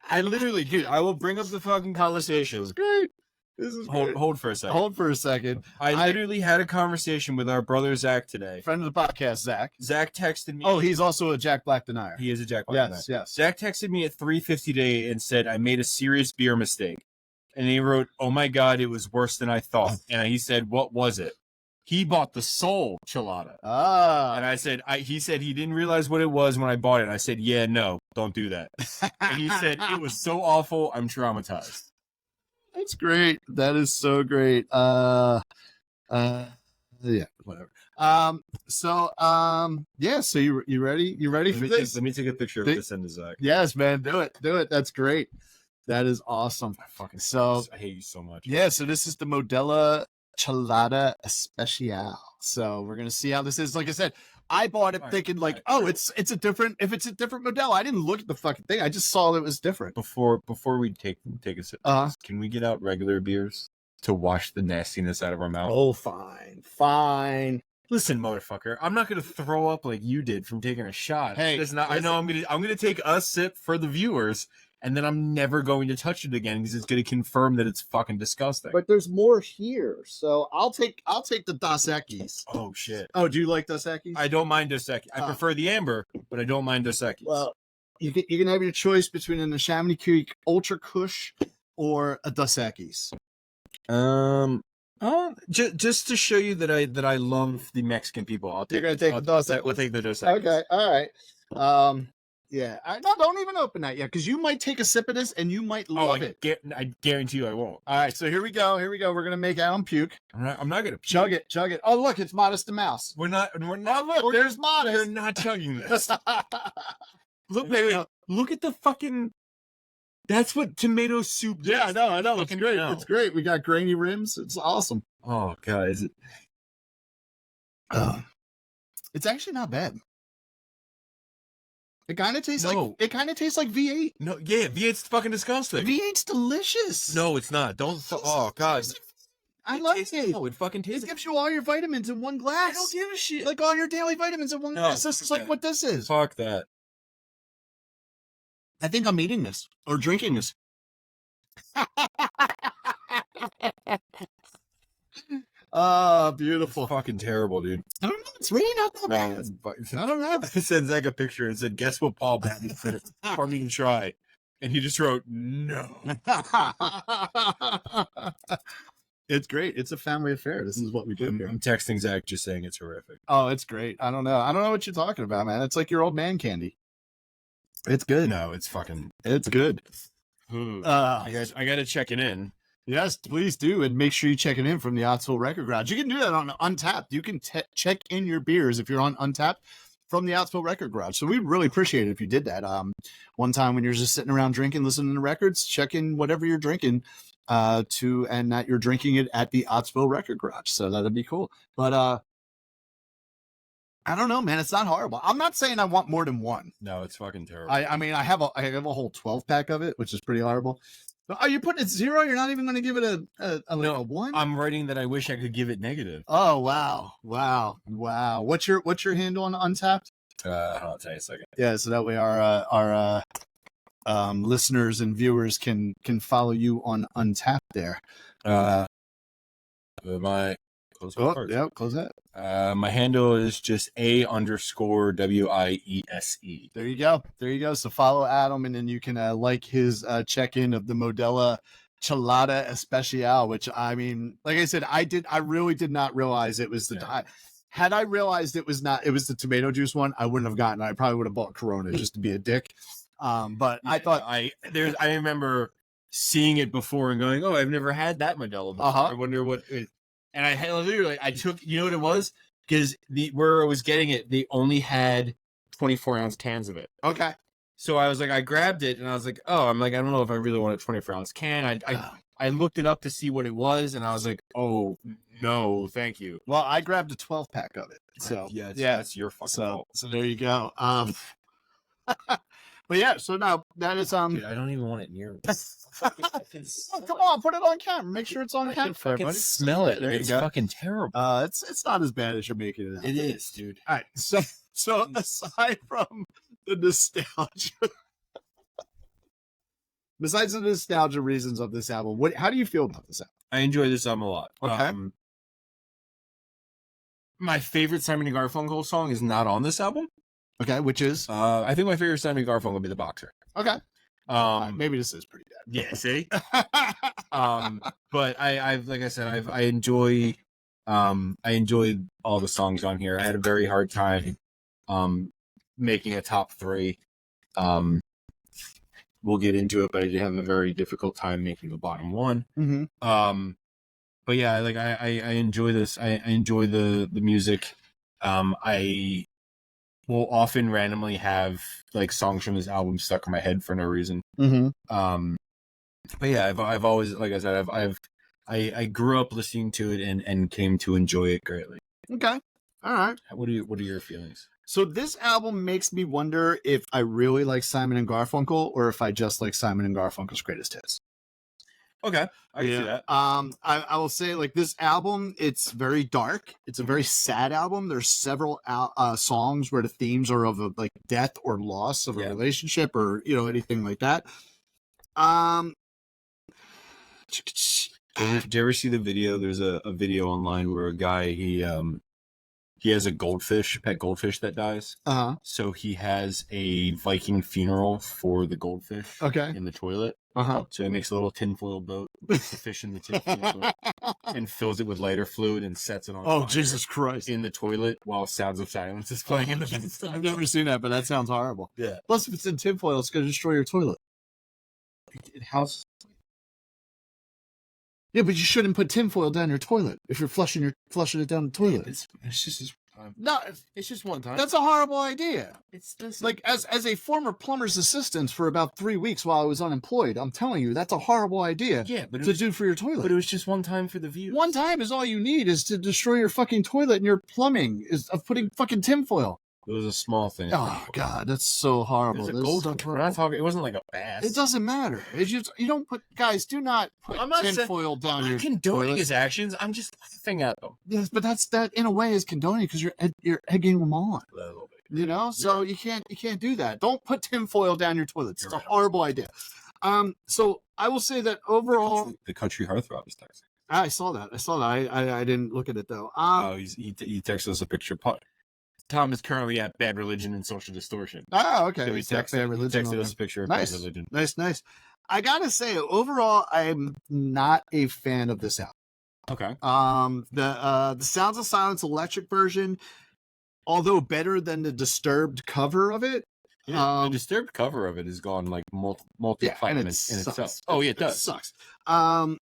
I literally, dude, I will bring up the fucking conversation. It's great. This is hold for a second. Hold for a second. I literally had a conversation with our brother Zach today. Friend of the podcast, Zach. Zach texted me. Oh, he's also a Jack Black denier. He is a Jack Black denier. Yes. Zach texted me at 3:50 today and said, "I made a serious beer mistake." And he wrote, "Oh my god, it was worse than I thought." And he said, "What was it?" He bought the Soul Chelada. And I said, he said he didn't realize what it was when I bought it. And I said, "Yeah, no, don't do that." And he said, "It was so awful, I'm traumatized." That's great. That is so great. Yeah, whatever. So you ready? You ready for this? Let me take a picture of this and Zach. Yes, man. Do it. That's great. That is awesome. I hate you so much. Yeah, so this is the Modelo Chelada Especial. So we're gonna see how this is. Like I said, I bought it thinking it's a different Modelo. I didn't look at the fucking thing. I just saw it was different. Before we take a sip, can we get out regular beers to wash the nastiness out of our mouth? Oh, fine. Listen, motherfucker, I'm not gonna throw up like you did from taking a shot. Hey, I know I'm gonna take a sip for the viewers, and then I'm never going to touch it again because it's going to confirm that it's fucking disgusting. But there's more here, so I'll take the Dos Equis. Oh shit! Oh, do you like Dos Equis? I don't mind Dos Equis. I prefer the amber, but I don't mind Dos Equis. Well, you can have your choice between a Chamonix Creek Ultra Kush or a Dos Equis. Just to show you that I love the Mexican people, You're gonna take the Dos Equis. We'll take the Dos Equis. Okay, all right. Yeah, no, don't even open that yet, because you might take a sip of this and you might love it. I guarantee you I won't. All right, so here we go. We're gonna make Alan puke. I'm not gonna chug it. Oh, look, it's Modest the Mouse. We're not. Look, there's Modest. We're not chugging this. Look, baby, look at the fucking. That's what tomato soup. Yeah, I know. It's great. It's great. We got grainy rims. It's awesome. Oh, guys, it's actually not bad. It kind of tastes like V8. No, yeah, V8's fucking disgusting. V8's delicious. No, it's not. Don't. Oh God, I like it. No, it fucking tastes. It gives you all your vitamins in one glass. I don't give a shit. Like all your daily vitamins in one glass. This is like what this is. Fuck that. I think I'm eating this or drinking this. Oh, beautiful. It's fucking terrible, dude. I don't know. It's really not that bad. I don't know. I sent Zach a picture and said, "Guess what Paul Batty said for me to try," and he just wrote, "No." It's great. It's a family affair. This is what we do here. I'm texting Zach just saying it's horrific. Oh, it's great. I don't know what you're talking about, man. It's like your old man candy. It's good. No, it's good. I gotta check it in. Yes, please do. And make sure you check it in from the Ottsville Record Garage. You can do that on Untappd. You can check in your beers if you're on Untappd from the Ottsville Record Garage. So we'd really appreciate it if you did that. One time when you're just sitting around drinking, listening to records, check in whatever you're drinking and that you're drinking it at the Ottsville Record Garage. So that'd be cool. But I don't know, man. It's not horrible. I'm not saying I want more than one. No, it's fucking terrible. I mean, I have a whole 12 pack of it, which is pretty horrible. But are you putting it 0? You're not even going to give it a 1? I'm writing that I wish I could give it negative. Oh wow. What's your handle on Untapped? I'll tell you a second. Yeah, so that way our listeners and viewers can follow you on Untapped there. My close Yeah, close that. my handle is just A_WIESE. There you go. So follow Adam, and then you can like his check-in of the Modella Chelada Especial, which, I mean, like I said, I really did not realize it was the had I realized it was the tomato juice one, I wouldn't have gotten it. I probably would have bought Corona just to be a dick. But I thought I remember seeing it before and going, oh, I've never had that Modelo before. I wonder what it, and I had literally, I took, you know what it was? Because where I was getting it, they only had 24-ounce cans of it. Okay. So I was like, I grabbed it and I was like, oh, I'm like, I don't know if I really want a 24-ounce can. I looked it up to see what it was, and I was like, oh no, thank you. Well, I grabbed a 12 pack of it. So yeah, that's your fucking fault. So there you go. But yeah, so now that is Dude, I don't even want it near me. Oh, come on, put it on camera. Make sure it's on camera. Fucking smell it. There you it's go. Fucking terrible. It's not as bad as you're making it out. It is, dude. All right, so aside from the nostalgia, besides the nostalgia reasons of this album, how do you feel about this album? I enjoy this album a lot. Okay. My favorite Simon and Garfunkel song is not on this album. Okay, which is? I think my favorite Simon and Garfunkel would be The Boxer. Okay. Maybe this is pretty bad. Yeah, see? But I've like I said, I enjoyed all the songs on here. I had a very hard time making a top 3. We'll get into it, but I did have a very difficult time making the bottom 1. Mm-hmm. But yeah, like I enjoy this. I enjoy the music. I will often randomly have like songs from this album stuck in my head for no reason. Mm-hmm. But yeah, I've always, like I said, I grew up listening to it and came to enjoy it greatly. Okay. All right. What are your feelings? So this album makes me wonder if I really like Simon and Garfunkel or if I just like Simon and Garfunkel's greatest hits. Okay, I can see that. I will say, like, this album, it's very dark. It's a very sad album. There's several songs where the themes are of like death or loss of a relationship or anything like that. Did you ever see the video? There's a video online where a guy he has a pet goldfish that dies. So he has a Viking funeral for the goldfish. Okay. In the toilet. So he makes a little tinfoil boat, puts the fish in the tinfoil boat, and fills it with lighter fluid and sets it on fire. Oh, Jesus Christ. In the toilet while Sounds of Silence is playing in the background. I've never seen that, but that sounds horrible. Yeah. Plus, if it's in tinfoil, it's going to destroy your toilet. Yeah, but you shouldn't put tinfoil down your toilet if you're flushing it down the toilet. It's just time. No, it's just one time. That's a horrible idea. It's this. Like, as a former plumber's assistant for about 3 weeks while I was unemployed, I'm telling you, that's a horrible idea. Yeah, but to do for your toilet. But it was just one time for the views. One time is all you need is to destroy your fucking toilet and your plumbing is of putting fucking tinfoil. It was a small thing. Oh God, that's so horrible. It was we're not talking. It wasn't like a bass. It doesn't matter. It's just you don't put guys. Do not put tinfoil down your condoning toilet. his actions. I'm just laughing at them. Yes, but that in a way is condoning because you're egging them on. So you can't do that. Don't put tinfoil down your toilet. It's a horrible idea. So I will say that overall, the country heartthrob is texting. I saw that. I didn't look at it though. He texted us a picture. Tom is currently at Bad Religion and Social Distortion. Oh, okay. So he texted us a picture of nice. Bad Religion. Nice. I gotta say, overall, I'm not a fan of this album. Okay. The Sounds of Silence electric version, although better than the Disturbed cover of it. Yeah, the Disturbed cover of it has gone like multi-platinum in itself. Oh yeah, it does. It sucks. I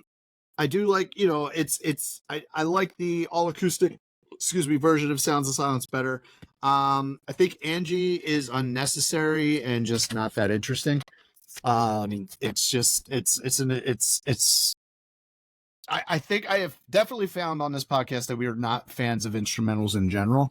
do like, I like the all acoustic version of Sounds of Silence better. I think Angie is unnecessary and just not that interesting. It's just I think I have definitely found on this podcast that we are not fans of instrumentals in general.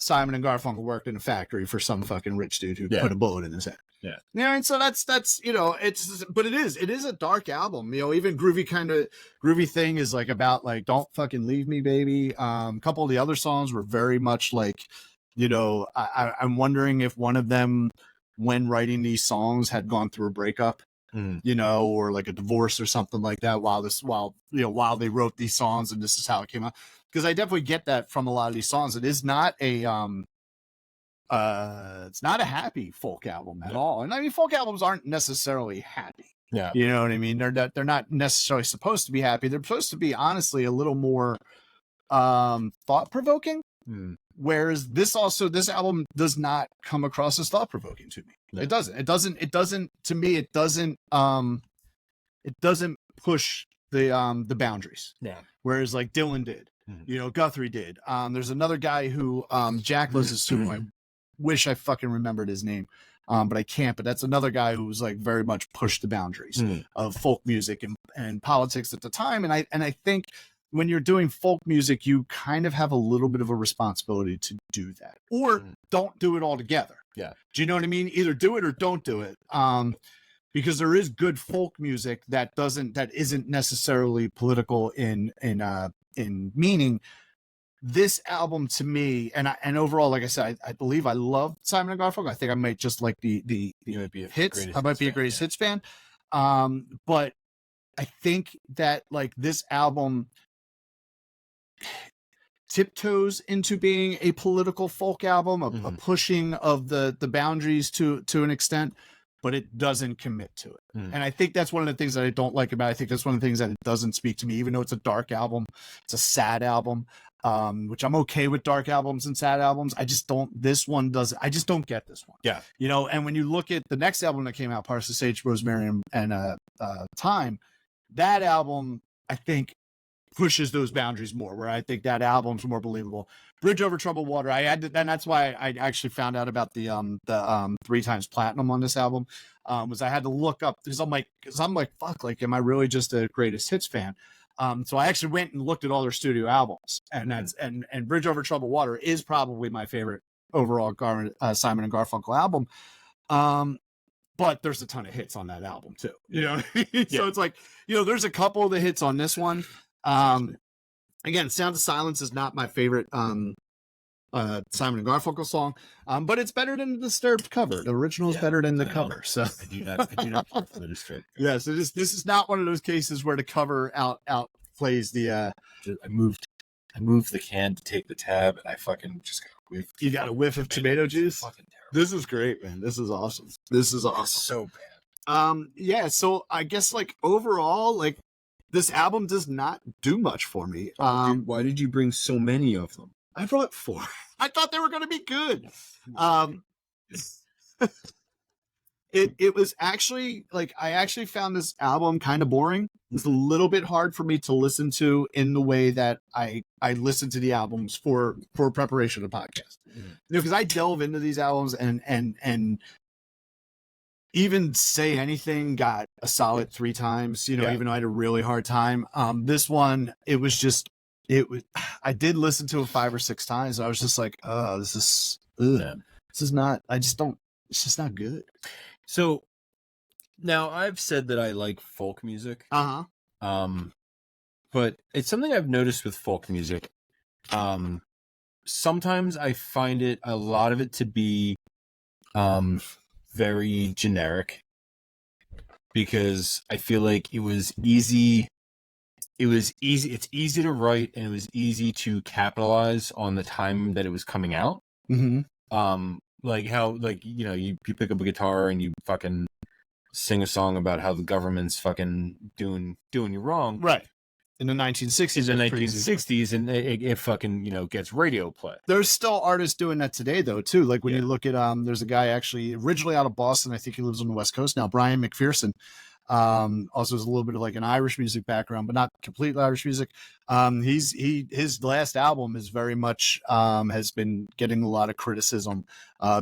Simon and Garfunkel worked in a factory for some fucking rich dude who Yeah. put a bullet in his head. Yeah. Yeah, and so that's but it is a dark album. Even groovy thing is like about like don't fucking leave me, baby. A couple of the other songs were very much like, I'm wondering if one of them, when writing these songs, had gone through a breakup. Or like a divorce or something like that while they wrote these songs, and this is how it came out. Because I definitely get that from a lot of these songs. It is not a it's not a happy folk album at all. And I mean, folk albums aren't necessarily happy. Yeah. You know what I mean? They're not necessarily supposed to be happy. They're supposed to be, honestly, a little more thought-provoking. Whereas this album does not come across as thought-provoking to me. No. It doesn't to me, it doesn't push the boundaries. Yeah. Whereas like Dylan did, Guthrie did. There's another guy who Jack listens to. I wish I fucking remembered his name. But I can't. But that's another guy who was like very much pushed the boundaries of folk music and politics at the time. And I think when you're doing folk music, you kind of have a little bit of a responsibility to do that, or don't do it altogether. Yeah. Do you know what I mean? Either do it or don't do it. Because there is good folk music that isn't necessarily political in meaning. This album to me, and overall, like I said, I believe I love Simon and Garfunkel. I think I might just like the hits. I might be a greatest hits fan. But I think that like this album tiptoes into being a political folk album, a pushing of the boundaries to an extent, but it doesn't commit to it. And I think that's one of the things that I don't like about it. I think that's one of the things that it doesn't speak to me, even though it's a dark album. It's a sad album, which I'm okay with dark albums and sad albums. I just don't get this one. Yeah. And when you look at the next album that came out, Parts of Sage, Rosemary, and Time, that album, I think, pushes those boundaries more, where I think that album's more believable. Bridge Over Troubled Water, and that's why I actually found out about the 3 times platinum on this album, was I had to look up, because I'm like, fuck, like, am I really just a greatest hits fan? So I actually went and looked at all their studio albums, and that's and Bridge Over Troubled Water is probably my favorite overall Simon and Garfunkel album. But there's a ton of hits on that album too, So it's like, there's a couple of the hits on this one. Again, Sound of Silence is not my favorite Simon and Garfunkel song, but it's better than the Disturbed cover. The original is better than the cover. So I do not care for the Disturbed. Yeah, so this is not one of those cases where the cover outplays the. I moved the can to take the tab, and I fucking just got a whiff. You got a whiff of tomato juice. Fucking terrible. This is great, man. This is awesome. This is awesome. So bad. Yeah. So I guess like overall, like, this album does not do much for me. Dude, why did you bring so many of them? I brought 4. I thought they were going to be good. It was actually like, I actually found this album kind of boring. It's a little bit hard for me to listen to in the way that I listen to the albums for preparation of the podcast. Because I delve into these albums and even Say Anything got a solid 3 times, even though I had a really hard time. This one, I did listen to it 5 or 6 times. I was just like, oh, this is not, it's just not good. So now I've said that I like folk music. But it's something I've noticed with folk music. Sometimes I find a lot of it to be, very generic, because I feel like it's easy to write, and it was easy to capitalize on the time that it was coming out. Like how, like, you pick up a guitar and you fucking sing a song about how the government's fucking doing you wrong. Right. In the 1960s. In the 1960s, and it fucking, gets radio play. There's still artists doing that today, though, too. Like when you look at, there's a guy actually originally out of Boston. I think he lives on the West Coast now, Brian McPherson. Also has a little bit of like an Irish music background, but not completely Irish music. His last album is very much, has been getting a lot of criticism,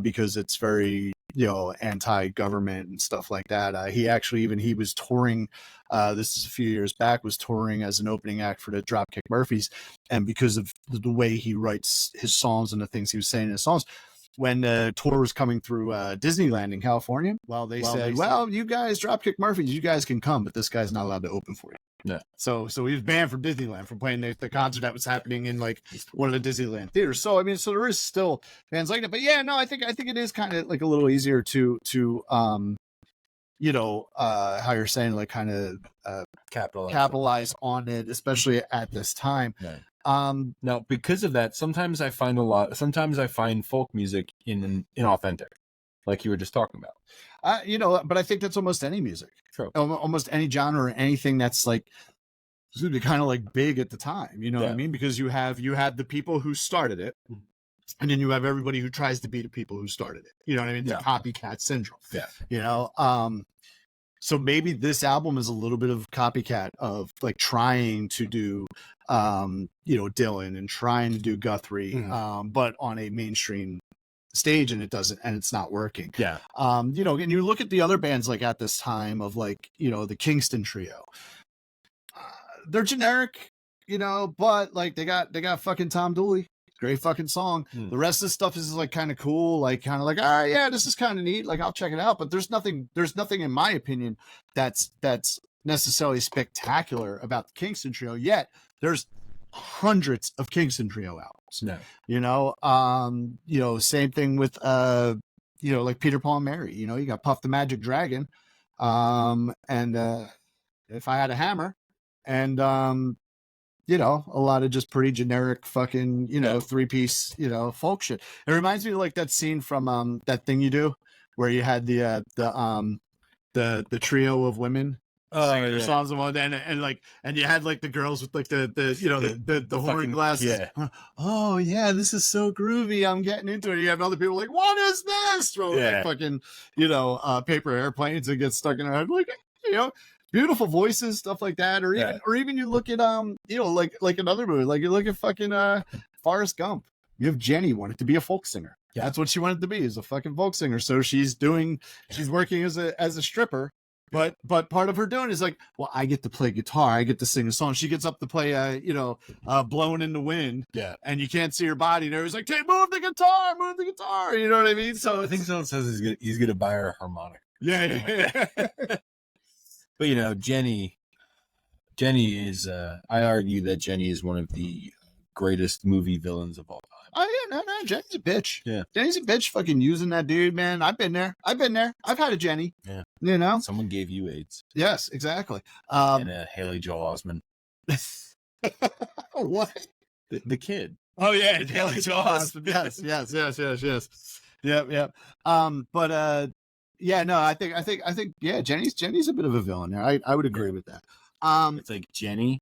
because it's very anti-government and stuff like that. He was touring, this is a few years back, was touring as an opening act for the Dropkick Murphys. And because of the way he writes his songs and the things he was saying in his songs, when the tour was coming through Disneyland in California, they said, you guys, Dropkick Murphys, you guys can come, but this guy's not allowed to open for you. Yeah. So he was banned from Disneyland from playing the concert that was happening in like one of the Disneyland theaters. So I mean, so there is still fans like that. But yeah, no, I think it is kind of like a little easier to how you're saying, like kind of capitalize on it, especially at this time. Yeah. Now because of that, sometimes I find folk music inauthentic, like you were just talking about. But I think that's almost any music. True. Almost any genre or anything that's like kind of like big at the time. You know what I mean? Because you had the people who started it, and then you have everybody who tries to be the people who started it. You know what I mean? The copycat syndrome. Yeah. So maybe this album is a little bit of copycat of like trying to do, Dylan and trying to do Guthrie, but on a mainstream stage, and it's not working. Yeah. And you look at the other bands like at this time of like, the Kingston Trio. They're generic, but like they got fucking Tom Dooley. Great fucking song. The rest of the stuff is like kind of cool, like kind of like, all right, yeah, this is kind of neat. Like I'll check it out. But there's nothing in my opinion that's necessarily spectacular about the Kingston Trio. Yet there's hundreds of Kingston Trio albums. No. Same thing with like Peter, Paul and Mary. You got Puff the Magic Dragon, and If I Had a Hammer, and a lot of just pretty generic fucking, 3-piece, folk shit. It reminds me of like that scene from That Thing You Do, where you had the trio of women singing their songs and you had like the girls with like the horn glasses. Yeah. Oh yeah, this is so groovy. I'm getting into it. You have other people like, what is this? Throwing like fucking, paper airplanes and get stuck in their head. Like, beautiful voices, stuff like that, or even you look at like another movie, like you look at fucking Forrest Gump. You have Jenny wanted to be a folk singer. Yeah. That's what she wanted to be, is a fucking folk singer. So she's working as a stripper, but part of her doing is like, well, I get to play guitar, I get to sing a song. She gets up to play Blowing in the Wind. Yeah. And you can't see her body. And everyone's like, hey, move the guitar. You know what I mean? So I think someone says he's gonna buy her a harmonic. Yeah. But Jenny is I argue that Jenny is one of the greatest movie villains of all time. Oh yeah, no, Jenny's a bitch. Yeah. Jenny's a bitch fucking using that dude, man. I've been there. I've had a Jenny. Yeah. Someone gave you AIDS. Yes, exactly. And Haley Joel Osment. What? The kid. Oh yeah, Haley Joel Osment. Yes. Yep. But yeah, no, I think, yeah, Jenny's a bit of a villain there. I would agree with that. It's like Jenny,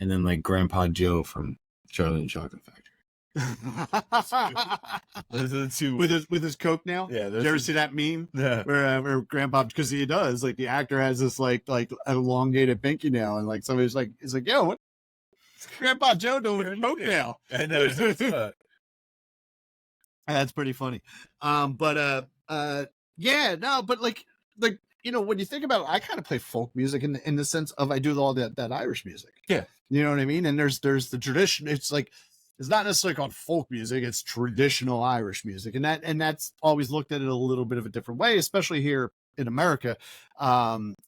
and then like Grandpa Joe from Charlie and the Chocolate Factory. Those are the two with his coke now. Yeah, did you ever see that meme? Yeah, where Grandpa, because he does, like the actor has this like elongated pinky nail, and like somebody's like, he's like, yo, what? Grandpa Joe doing with coke now? I know. That's pretty funny. Yeah, no, but like when you think about it, I kind of play folk music in the sense of I do all that Irish music. Yeah, you know what I mean. And there's the tradition. It's like it's not necessarily called folk music; it's traditional Irish music, and that's always looked at it a little bit of a different way, especially here in America.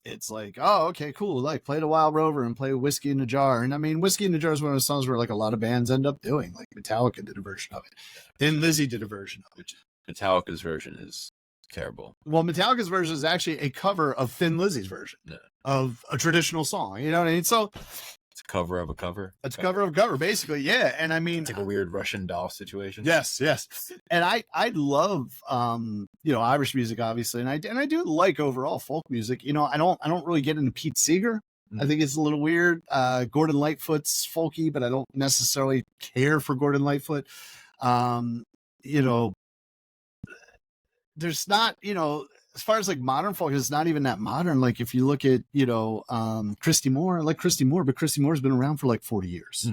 It's like, oh, okay, cool. Like play the Wild Rover and play Whiskey in a Jar, and I mean, Whiskey in a Jar is one of those songs where like a lot of bands end up doing. Like Metallica did a version of it, then Lizzie did a version of it. Metallica's version is terrible. Well, Metallica's version is actually a cover of Thin Lizzy's version of a traditional song. You know what I mean? So it's a cover of a cover. It's a cover of a cover, basically. Yeah, and I mean, it's like a weird Russian doll situation. Yes. And I love Irish music, obviously, and I do like overall folk music. I don't really get into Pete Seeger. I think it's a little weird. Gordon Lightfoot's folky, but I don't necessarily care for Gordon Lightfoot. There's not, as far as like modern folk, it's not even that modern. Like if you look at, Christy Moore, but Christy Moore's been around for like 40 years,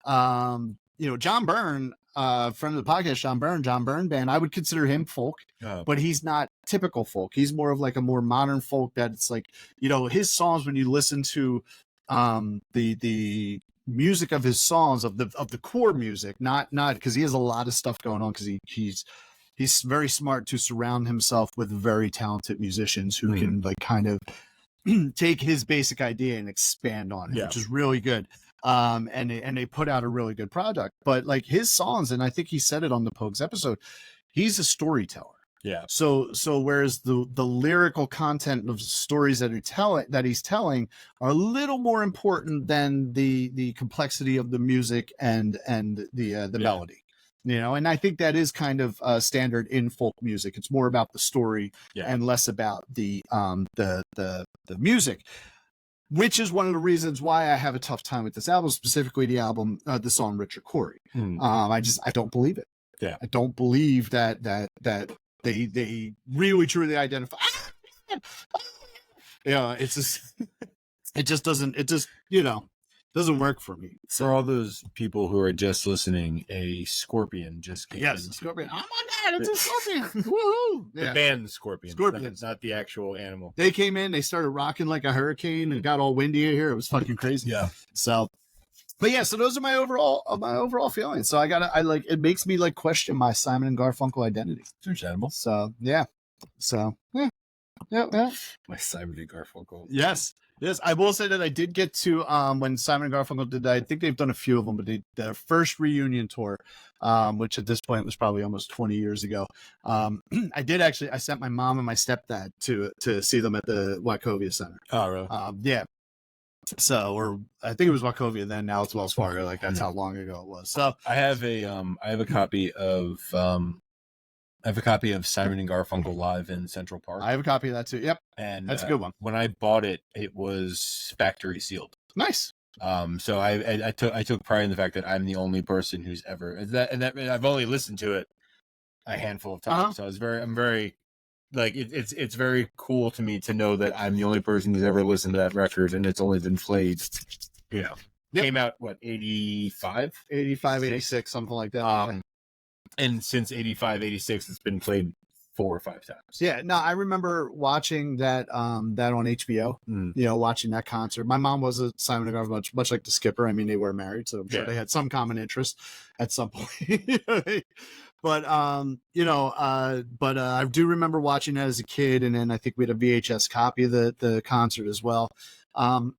John Byrne, friend of the podcast, John Byrne band. I would consider him folk, but he's not typical folk. He's more of like a more modern folk that it's like, his songs, when you listen to the music of his songs, of the core music, not because he has a lot of stuff going on, because he's very smart to surround himself with very talented musicians who can like kind of take his basic idea and expand on it, which is really good. And they put out a really good product. But like his songs, and I think he said it on the Pogues episode, he's a storyteller. Yeah. So whereas the lyrical content of stories that he's telling are a little more important than the complexity of the music and the melody. And I think that is kind of standard in folk music. It's more about the story and less about the music, which is one of the reasons why I have a tough time with this album, specifically the song Richard Corey. I don't believe it. Yeah. I don't believe that they really truly identify. It's just, it just doesn't work for me. For all those people who are just listening, a scorpion just came in. Scorpion. Oh my God, it's a scorpion. Woohoo. The band Scorpion. Scorpions. Not the actual animal. They came in, they started rocking like a hurricane and got all windy in here. It was fucking crazy. Yeah. So, but yeah, so those are my overall feelings. So it makes me like question my Simon and Garfunkel identity. It's understandable. So yeah. Yeah. My Simon and Garfunkel. Yes. I will say that I did get to when Simon and Garfunkel did that. I think they've done a few of them, but their first reunion tour, which at this point was probably almost 20 years ago. I sent my mom and my stepdad to see them at the Wachovia Center. Oh, really? Yeah. So, I think it was Wachovia then. Now it's Wells Fargo. Like that's how long ago it was. So I have a copy of Simon and Garfunkel live in Central Park. I have a copy of that too. Yep, and that's a good one. When I bought it, it was factory sealed. Nice. So I took pride in the fact that I'm the only person who's ever and I've only listened to it a handful of times. So I'm very like it's very cool to me to know that I'm the only person who's ever listened to that record, and it's only been played. Came out what 85, 86, something like that. And since 85, 86, it's been played 4 or 5 times. Yeah, no, I remember watching that on HBO. Watching that concert. My mom was a Simon and Garfunkel, much like the Skipper. I mean, they were married, so I'm sure they had some common interest at some point. But I do remember watching that as a kid, and then I think we had a VHS copy of the concert as well. And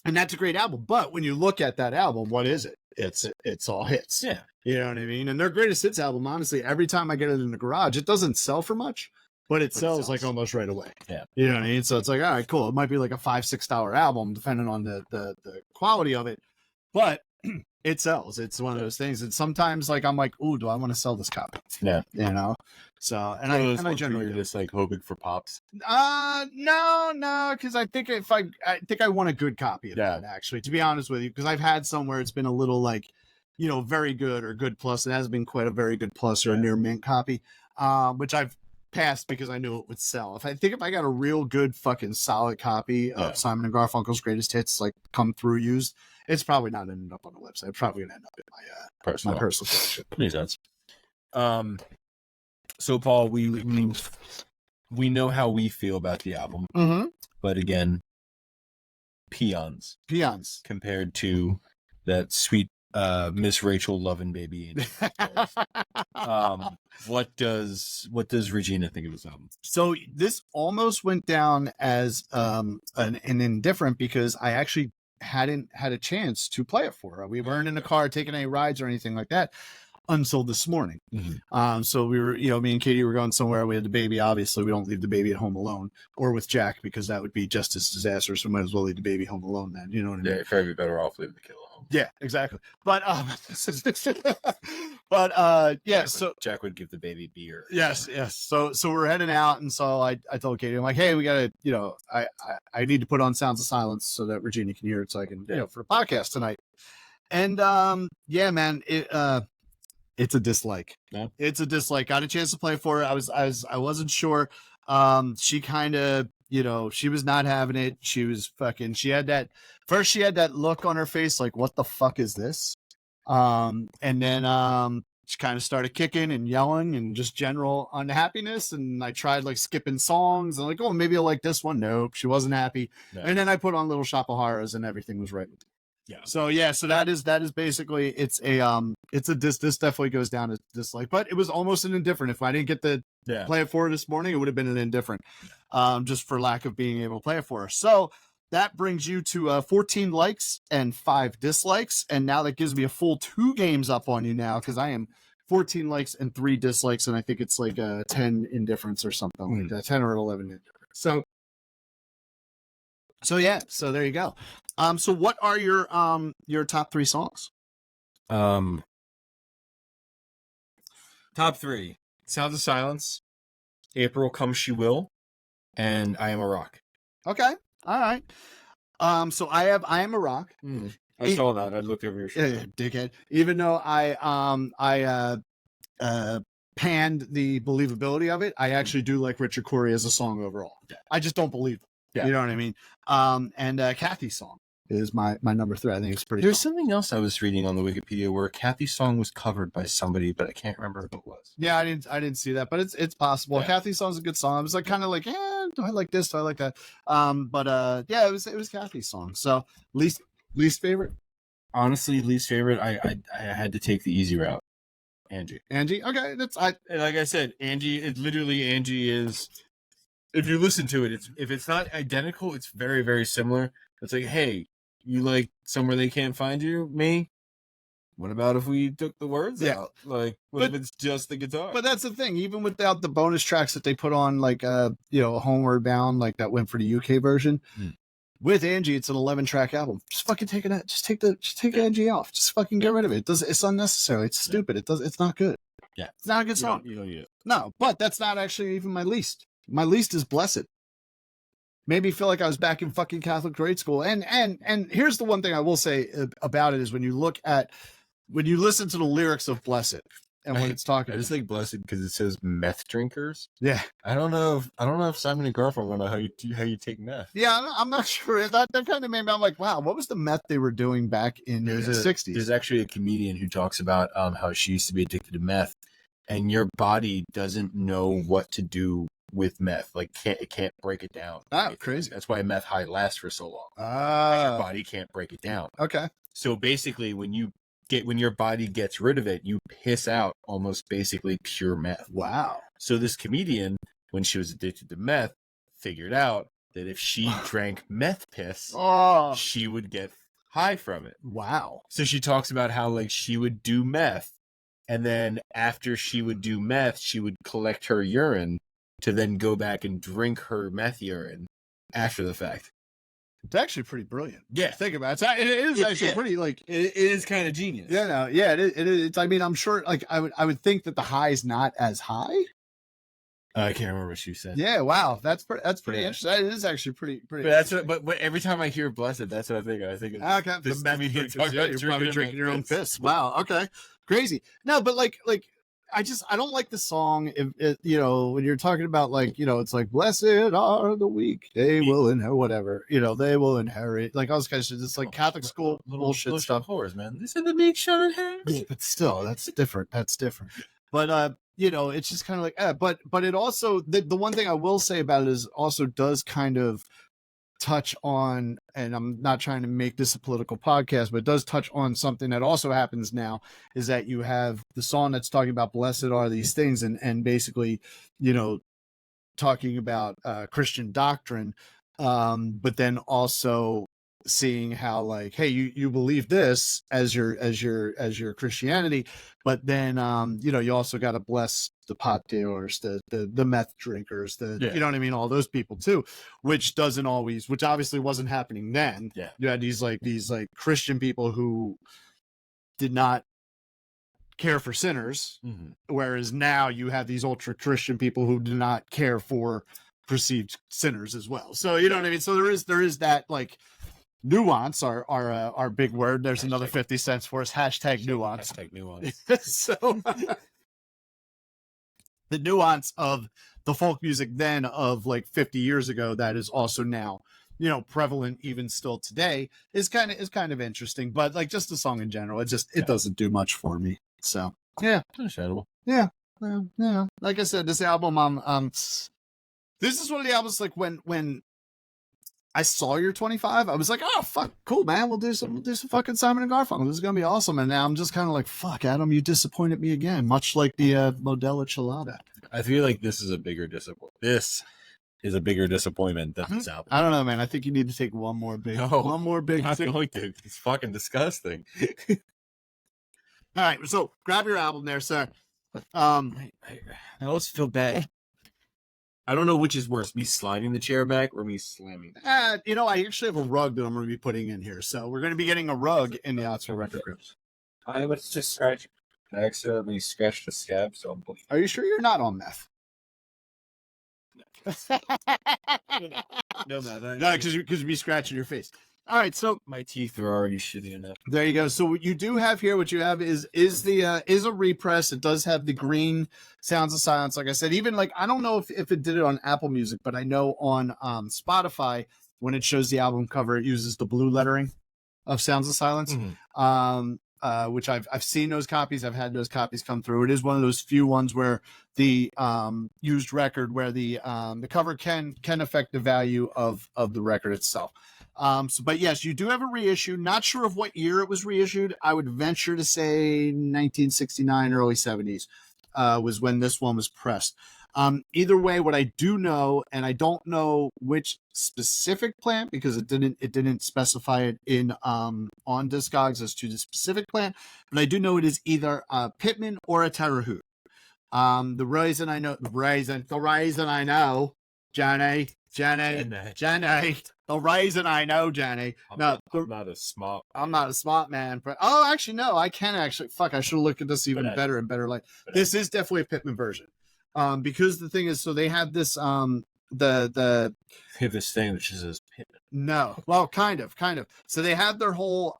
that's a great album. But when you look at that album, what is it? It's all hits. Yeah. You know what I mean? And their greatest hits album, honestly, every time I get it in the garage, it doesn't sell for much, but it sells like almost right away. Yeah. You know what I mean? So it's like, all right, cool. It might be like a $5-6 album, depending on the quality of it, but it sells. It's one of those things. And sometimes like, I'm like, ooh, do I want to sell this copy? Yeah. So, I generally just like hoping for pops. No, because I think I want a good copy of that, actually, to be honest with you, because I've had some where it's been a little like, very good or good plus. It has been quite a very good plus or a near mint copy, which I've passed because I knew it would sell. If I got a real good fucking solid copy of Simon and Garfunkel's greatest hits, like come through used, it's probably not ending up on the website. It's probably gonna end up in my personal collection. Makes sense. So Paul, we know how we feel about the album, but again, peons compared to that sweet Miss Rachel Lovin' Baby. What does Regina think of this album? So this almost went down as an indifferent because I actually hadn't had a chance to play it for her. We weren't in the car taking any rides or anything like that until this morning. So we were, me and Katie were going somewhere. We had the baby. Obviously, we don't leave the baby at home alone or with Jack because that would be just as disastrous. We might as well leave the baby home alone then. You know what I mean? Yeah, you're probably better off leaving the kid alone. Yeah, exactly. But so Jack would give the baby beer. Yes. So we're heading out, and so I told Katie, I'm like, hey, we gotta, I need to put on Sounds of Silence so that Regina can hear it, so I can, for the podcast tonight. And man, it's a dislike. Yeah. It's a dislike. Got a chance to play for her. I wasn't sure. She kind of, she was not having it. She had that look on her face, like, what the fuck is this? And then, she kind of started kicking and yelling and just general unhappiness. And I tried like skipping songs and like, oh, maybe I'll like this one. Nope, she wasn't happy. No. And then I put on Little Shop of Horrors and everything was right. Yeah. So yeah, so that is basically it's a this definitely goes down as dislike, but it was almost an indifferent. If I didn't get to play it for her this morning, it would have been an indifferent, just for lack of being able to play it for her. So that brings you to 14 likes and 5 dislikes, and now that gives me a full 2 games up on you now because I am 14 likes and 3 dislikes, and I think it's like a 10 indifference or something like that, 10 or 11 indifference. So yeah, so there you go. So what are your top 3 songs? Top 3: Sounds of Silence, April Come She Will, and I Am a Rock. Okay, all right. So I Am a Rock. I saw that. I looked over your shoulder. Yeah, dickhead. Even though I panned the believability of it, I actually do like Richard Cory as a song overall. Yeah. I just don't believe it. Yeah. You know what I mean? And Kathy's song is my number 3. I think it's pretty. There's something else I was reading on the Wikipedia where Kathy's song was covered by somebody, but I can't remember who it was. Yeah, I didn't see that, but it's possible. Yeah. Kathy's song's a good song. I was like kind of like, do I like this? Do I like that? But yeah, it was Kathy's song. So least favorite. Honestly, least favorite. I had to take the easy route. Angie. Okay, like I said, Angie. It literally Angie is. If you listen to it, if it's not identical, it's very, very similar. It's like, hey, you like Somewhere They Can't Find You? Me? What about if we took the words out? Like, what if it's just the guitar? But that's the thing. Even without the bonus tracks that they put on, like Homeward Bound, like that went for the UK version. With Angie, it's an 11-track album. Just fucking take it out. Just take Angie off. Just fucking get rid of it. It's unnecessary. It's stupid. It's not good. Yeah, it's not a good song. You don't need it. No, but that's not actually even my least. My least is Blessed. Made me feel like I was back in fucking Catholic grade school. And here's the one thing I will say about it is when you listen to the lyrics of Blessed and when it's talking. I just like Blessed because it says meth drinkers. Yeah. I don't know if Simon and Garfunkel know how you take meth. Yeah, I'm not sure. That kind of made me. I'm like, wow, what was the meth they were doing back in the 60s? There's actually a comedian who talks about how she used to be addicted to meth, and your body doesn't know what to do with meth. Like it can't break it down. Oh, crazy. That's why meth high lasts for so long. Your body can't break it down. Okay. So basically when your body gets rid of it, you piss out almost basically pure meth. Wow. So this comedian, when she was addicted to meth, figured out that if she drank meth piss, she would get high from it. Wow. So she talks about how like she would do meth, and then after she would do meth, she would collect her urine to then go back and drink her meth urine after the fact. It's actually pretty brilliant. Yeah. Think about it. It is actually pretty like it is kind of genius. Yeah, no, yeah, it is. I mean, I'm sure like I would think that the high is not as high. I can't remember what she said. Yeah, wow, that's pretty interesting. It is actually pretty. But every time I hear Blessed, that's what I think. I think it's the meth. You're probably drinking your own piss. Wow. Okay. Crazy. No, but like I don't like the song if when you're talking about like it's like blessed are the weak, they will inherit whatever, they will inherit like all this kind of shit. It's like Catholic school bullshit stuff. Horrors, man. This is the meek shall inherit. Yeah, but still, that's different. But it's just kind of like but it also the one thing I will say about it is also does kind of touch on, and I'm not trying to make this a political podcast, but it does touch on something that also happens now, is that you have the song that's talking about blessed are these things and basically, talking about Christian doctrine, but then also seeing how like, hey, you believe this as your Christianity, but then you also got to bless the pot dealers, the meth drinkers, you know what I mean, all those people too, which obviously wasn't happening then. Yeah, you had these Christian people who did not care for sinners, whereas now you have these ultra Christian people who do not care for perceived sinners as well. So you know what I mean. So there is that like nuance, our big word. There's another 50 cents for us. Hashtag nuance. Hashtag nuance. So the nuance of the folk music then of like 50 years ago that is also now prevalent even still today is kind of interesting. But like just the song in general, it doesn't do much for me. So Yeah. Understandable. Yeah. Yeah. Like I said, this album, this is one of the albums like when I saw your 25, I was like, oh fuck, cool man, we'll do some fucking Simon and Garfunkel. This is gonna be awesome. And now I'm just kind of like, fuck, Adam, you disappointed me again, much like the Modella Chilada. I feel like this is a bigger disappointment. This is a bigger disappointment than this album. I don't know, man. I think you need to take one more big. I'm not going to. It's fucking disgusting. All right, so grab your album there, sir. I always feel bad. I don't know which is worse, me sliding the chair back or me slamming. I actually have a rug that I'm going to be putting in here, so we're going to be getting a rug in the Oxford Record Groups. I was just scratching. I accidentally scratched a scab, so I'm bleeding. Are you sure you're not on meth? No, meth. No, because you'd be scratching your face. All right, so my teeth are already shitty enough. There you go. So what you do have here, what you have is a repress. It does have the green Sounds of Silence. Like I said, even like I don't know if it did it on Apple Music, but I know on Spotify when it shows the album cover, it uses the blue lettering of Sounds of Silence. Mm-hmm. Which I've seen those copies. I've had those copies come through. It is one of those few ones where the used record, where the cover can affect the value of the record itself. But yes, you do have a reissue. Not sure of what year it was reissued. I would venture to say 1969, early 70s was when this one was pressed. Either way, what I do know, and I don't know which specific plant because it didn't specify it in on Discogs as to the specific plant, but I do know it is either a Pittman or a Terre Haute. The reason I know, Johnny. The reason I know, Johnny. I'm not a smart man, but actually no, I can actually. Fuck, I should have looked at this even better and better. Like this is definitely a Pittman version. Because the thing is, so they have this they have this thing that says Pittman. No, well, kind of. So they have their whole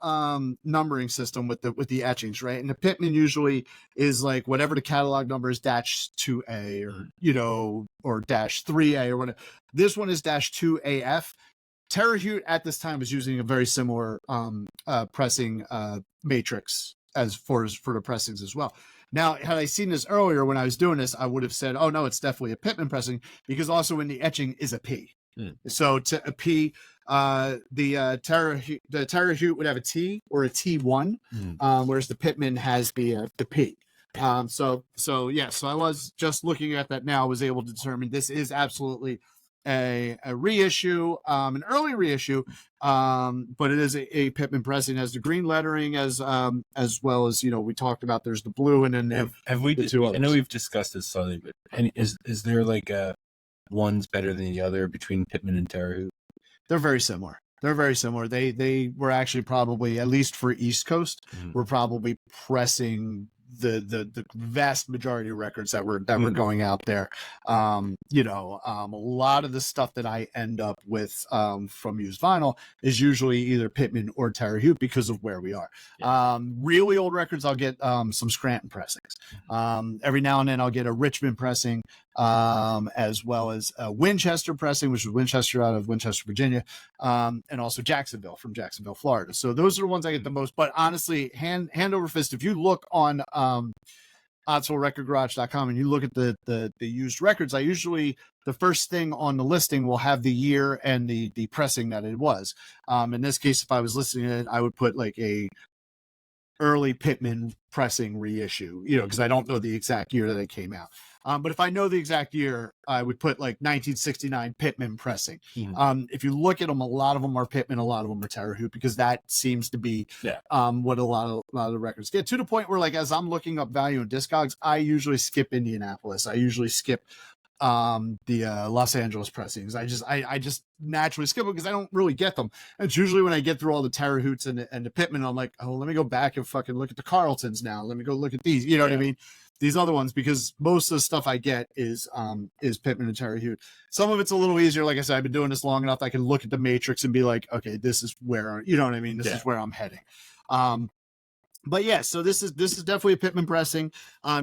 numbering system with the etchings, right? And the Pittman usually is like whatever the catalog number is -2A or -3A or whatever. This one is -2AF. Terre Haute at this time was using a very similar pressing matrix as for the pressings as well. Now, had I seen this earlier when I was doing this, I would have said, oh, no, it's definitely a Pittman pressing because also in the etching is a P. So to a P, the Terre Haute would have a T or a T1, whereas the Pittman has the P. So I was just looking at that now, was able to determine this is absolutely a reissue, an early reissue, but it is a Pittman pressing. It has the green lettering as well as we talked about. There's the blue, and then have we? The two others. I know we've discussed this slightly, but is there like one's better than the other between Pittman and Terre Haute? They're very similar. They were actually probably, at least for East Coast, were probably pressing the vast majority of records that were going out there. A lot of the stuff that I end up with from used vinyl is usually either Pittman or Terre Haute because of where we are. Really old records, I'll get some Scranton pressings. Every now and then I'll get a Richmond pressing, as well as a Winchester pressing, which is Winchester out of Winchester, Virginia, and also Jacksonville from Jacksonville, Florida. So those are the ones I get the most. But honestly, hand over fist, if you look on OdswellRecordGarage.com and you look at the used records, I usually, the first thing on the listing will have the year and the pressing that it was. In this case, if I was listening to it, I would put like a early Pittman pressing reissue, because I don't know the exact year that it came out. But if I know the exact year, I would put like 1969 Pittman pressing. If you look at them, a lot of them are Pittman, a lot of them are Terre Haute, because that seems to be what a lot of the records get, to the point where, like, as I'm looking up value in Discogs, I usually skip Indianapolis. I usually skip the Los Angeles pressings. I just naturally skip them because I don't really get them. And it's usually when I get through all the Terre Hautes and the Pittman, I'm like, oh, let me go back and fucking look at the Carltons now. Let me go look at these. You know what I mean? These other ones, because most of the stuff I get is Pittman and Terre Haute. Some of it's a little easier. Like I said, I've been doing this long enough. I can look at the matrix and be like, okay, this is where, you know what I mean? This is where I'm heading. But yeah, so this is definitely a Pittman pressing.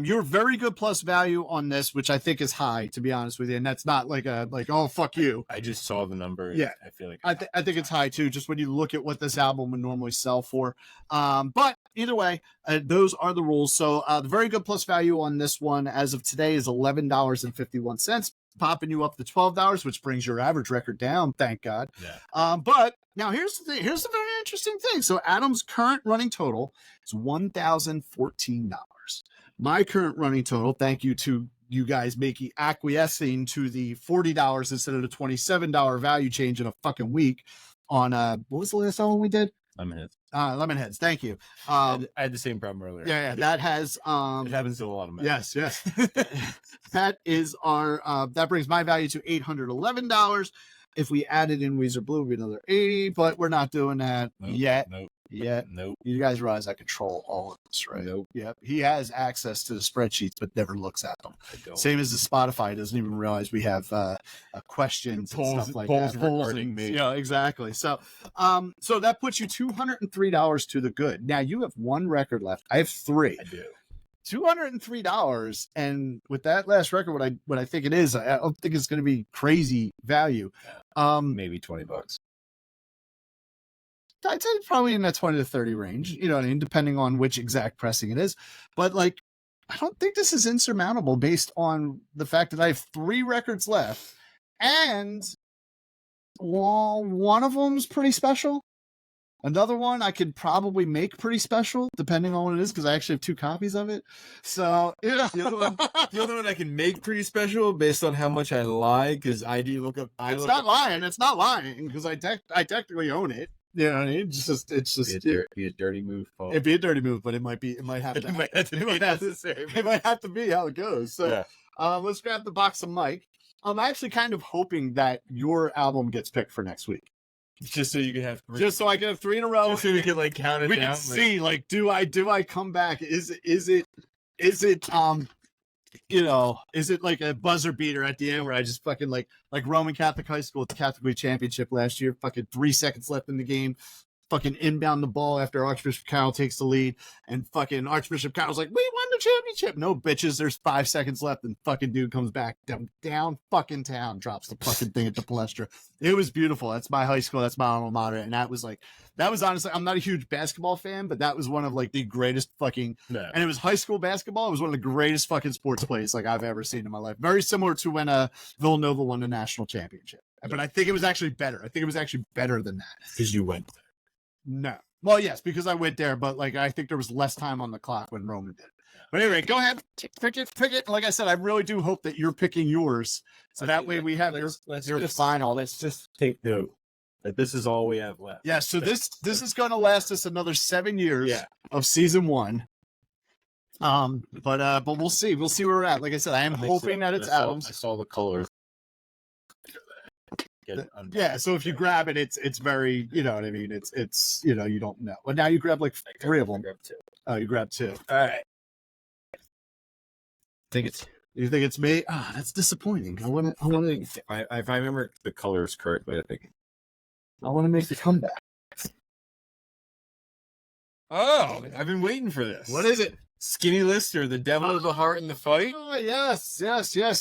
You're very good plus value on this, which I think is high, to be honest with you. And that's not like oh, fuck you. I just saw the number. Yeah, I feel like I think it's high too, just when you look at what this album would normally sell for. But either way, those are the rules. So the very good plus value on this one as of today is $11.51, popping you up to $12, which brings your average record down. Thank God. Yeah. But now here's the thing. Here's the very interesting thing. So Adam's current running total is $1,014. My current running total, thank you to you guys making acquiescing to the $40 instead of the $27 value change in a fucking week on what was the last one we did? Lemonheads. Lemonheads. Thank you. I had the same problem earlier. Yeah, that has it happens to a lot of men. Yes. That is our that brings my value to $811. If we added in Weezer Blue, it'd be another 80, but we're not doing that yet. Nope. Nope. You guys realize I control all of this, right? Nope. Yep. He has access to the spreadsheets, but never looks at them. I don't. Same as the Spotify doesn't even realize we have questions and stuff like that. Recording me. Yeah, exactly. So, so that puts you $203 to the good. Now you have one record left. I have three. I do. $203, and with that last record, what I think it is, I don't think it's going to be crazy value. Maybe $20. I'd say probably in that 20 to 30 range, you know what I mean, depending on which exact pressing it is. But like, I don't think this is insurmountable based on the fact that I have three records left, and one of them's pretty special. Another one I could probably make pretty special, depending on what it is, because I actually have two copies of it. So, yeah. The other one I can make pretty special based on how much I lie, because It's not lying, because I technically own it. You know what I mean? It's just be a dirty move, Paul. It'd be a dirty move, but it might have to be how it goes. So, yeah. Let's grab the box of Mike. I'm actually kind of hoping that your album gets picked for next week. Just so you can have just so I can have three in a row. So we can like count it we down. Can see like do I come back? Is it you know, is it like a buzzer beater at the end where I just fucking like Roman Catholic High School at the Catholic League Championship last year, fucking 3 seconds left in the game, fucking inbound the ball after Archbishop Carroll takes the lead, and fucking Archbishop Carroll's like, we won the championship. No, bitches, there's 5 seconds left, and fucking dude comes back down fucking town, drops the fucking thing at the palestra. It was beautiful. That's my high school. That's my alma mater. And that was honestly, I'm not a huge basketball fan, but that was one of like the greatest fucking, and it was high school basketball. It was one of the greatest fucking sports plays like I've ever seen in my life. Very similar to when Villanova won the national championship. But I think it was actually better. I think it was actually better than that. Because you went there. No. Well, yes, because I went there, but like I think there was less time on the clock when Roman did it. But anyway, go ahead, pick it. Like I said, I really do hope that you're picking yours, so that way we have your final. Let's just take note that this is all we have left. Yeah. So this is going to last us another 7 years of season 1. But we'll see. We'll see where we're at. Like I said, I am hoping that it's Adams. I saw the colors. Yeah, so if you grab it, it's very, you know what I mean. It's you know, you don't know. Well, now you grab like 3 of them. Oh, you grab 2. All right. You think it's me? Ah, that's disappointing. I want to. If I remember the colors correctly, I want to make the comeback. Oh, I've been waiting for this. What is it? Skinny Lister, the devil of the heart in the fight. Oh, yes.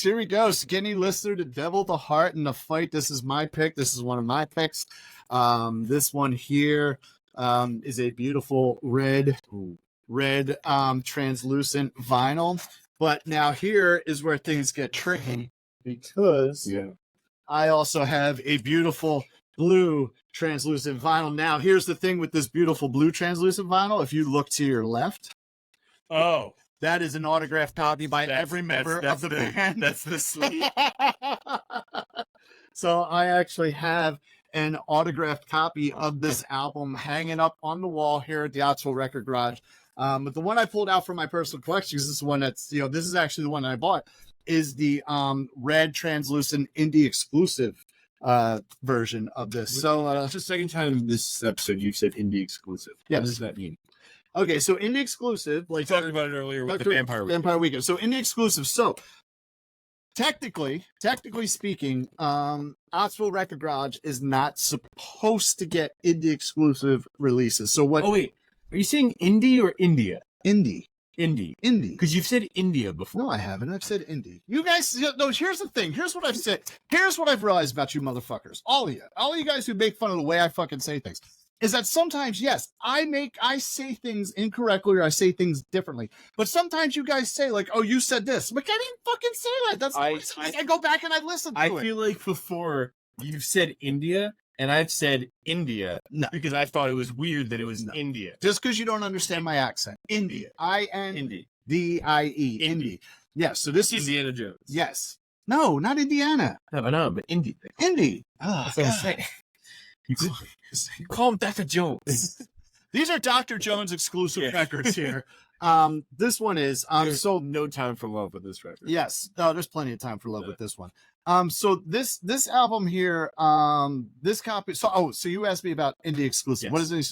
Here we go. Skinny Lister, the devil of the heart in the fight. This is my pick. This is one of my picks. This one here is a beautiful red translucent vinyl. But now here is where things get tricky, because I also have a beautiful blue translucent vinyl. Now, here's the thing with this beautiful blue translucent vinyl. If you look to your left, that is an autographed copy by every member of the band. That's the sweet. So I actually have an autographed copy of this album hanging up on the wall here at the Oxford Record Garage. But the one I pulled out from my personal collection, because this is one that's, you know, this is actually the one I bought, is the red translucent indie exclusive version of this. So that's the second time in this episode you've said indie exclusive. Yes. What does that mean? Okay, so indie exclusive, like talking about it earlier with the Vampire Weekend. So indie exclusive. So technically speaking, Oxford Record Garage is not supposed to get indie exclusive releases. So what? Oh wait, are you saying indie or India? Indie. Because you've said India before. No, I haven't. I've said indie. You guys, no, here's the thing. Here's what I've said. Here's what I've realized about you motherfuckers. All of you guys who make fun of the way I fucking say things. is that sometimes, yes, I say things incorrectly or I say things differently, but sometimes you guys say like, "Oh, you said this," but I didn't fucking say that. That's I go back and I listen to it. I feel like before you've said India and I've said India because I thought it was weird that it was India. Just because you don't understand my accent. India. I-N-D-I-E. Indy. Yes. So this is Indiana Jones. Yes. No, not Indiana. No, I know, but Indy. Indy. That's what I'm saying. You call him Dr. Jones. These are Dr. Jones exclusive records here. This one is so no time for love with this record. Yes. No, there's plenty of time for love with this one. So this album here, this copy. So you asked me about indie exclusive. Yes. What is it?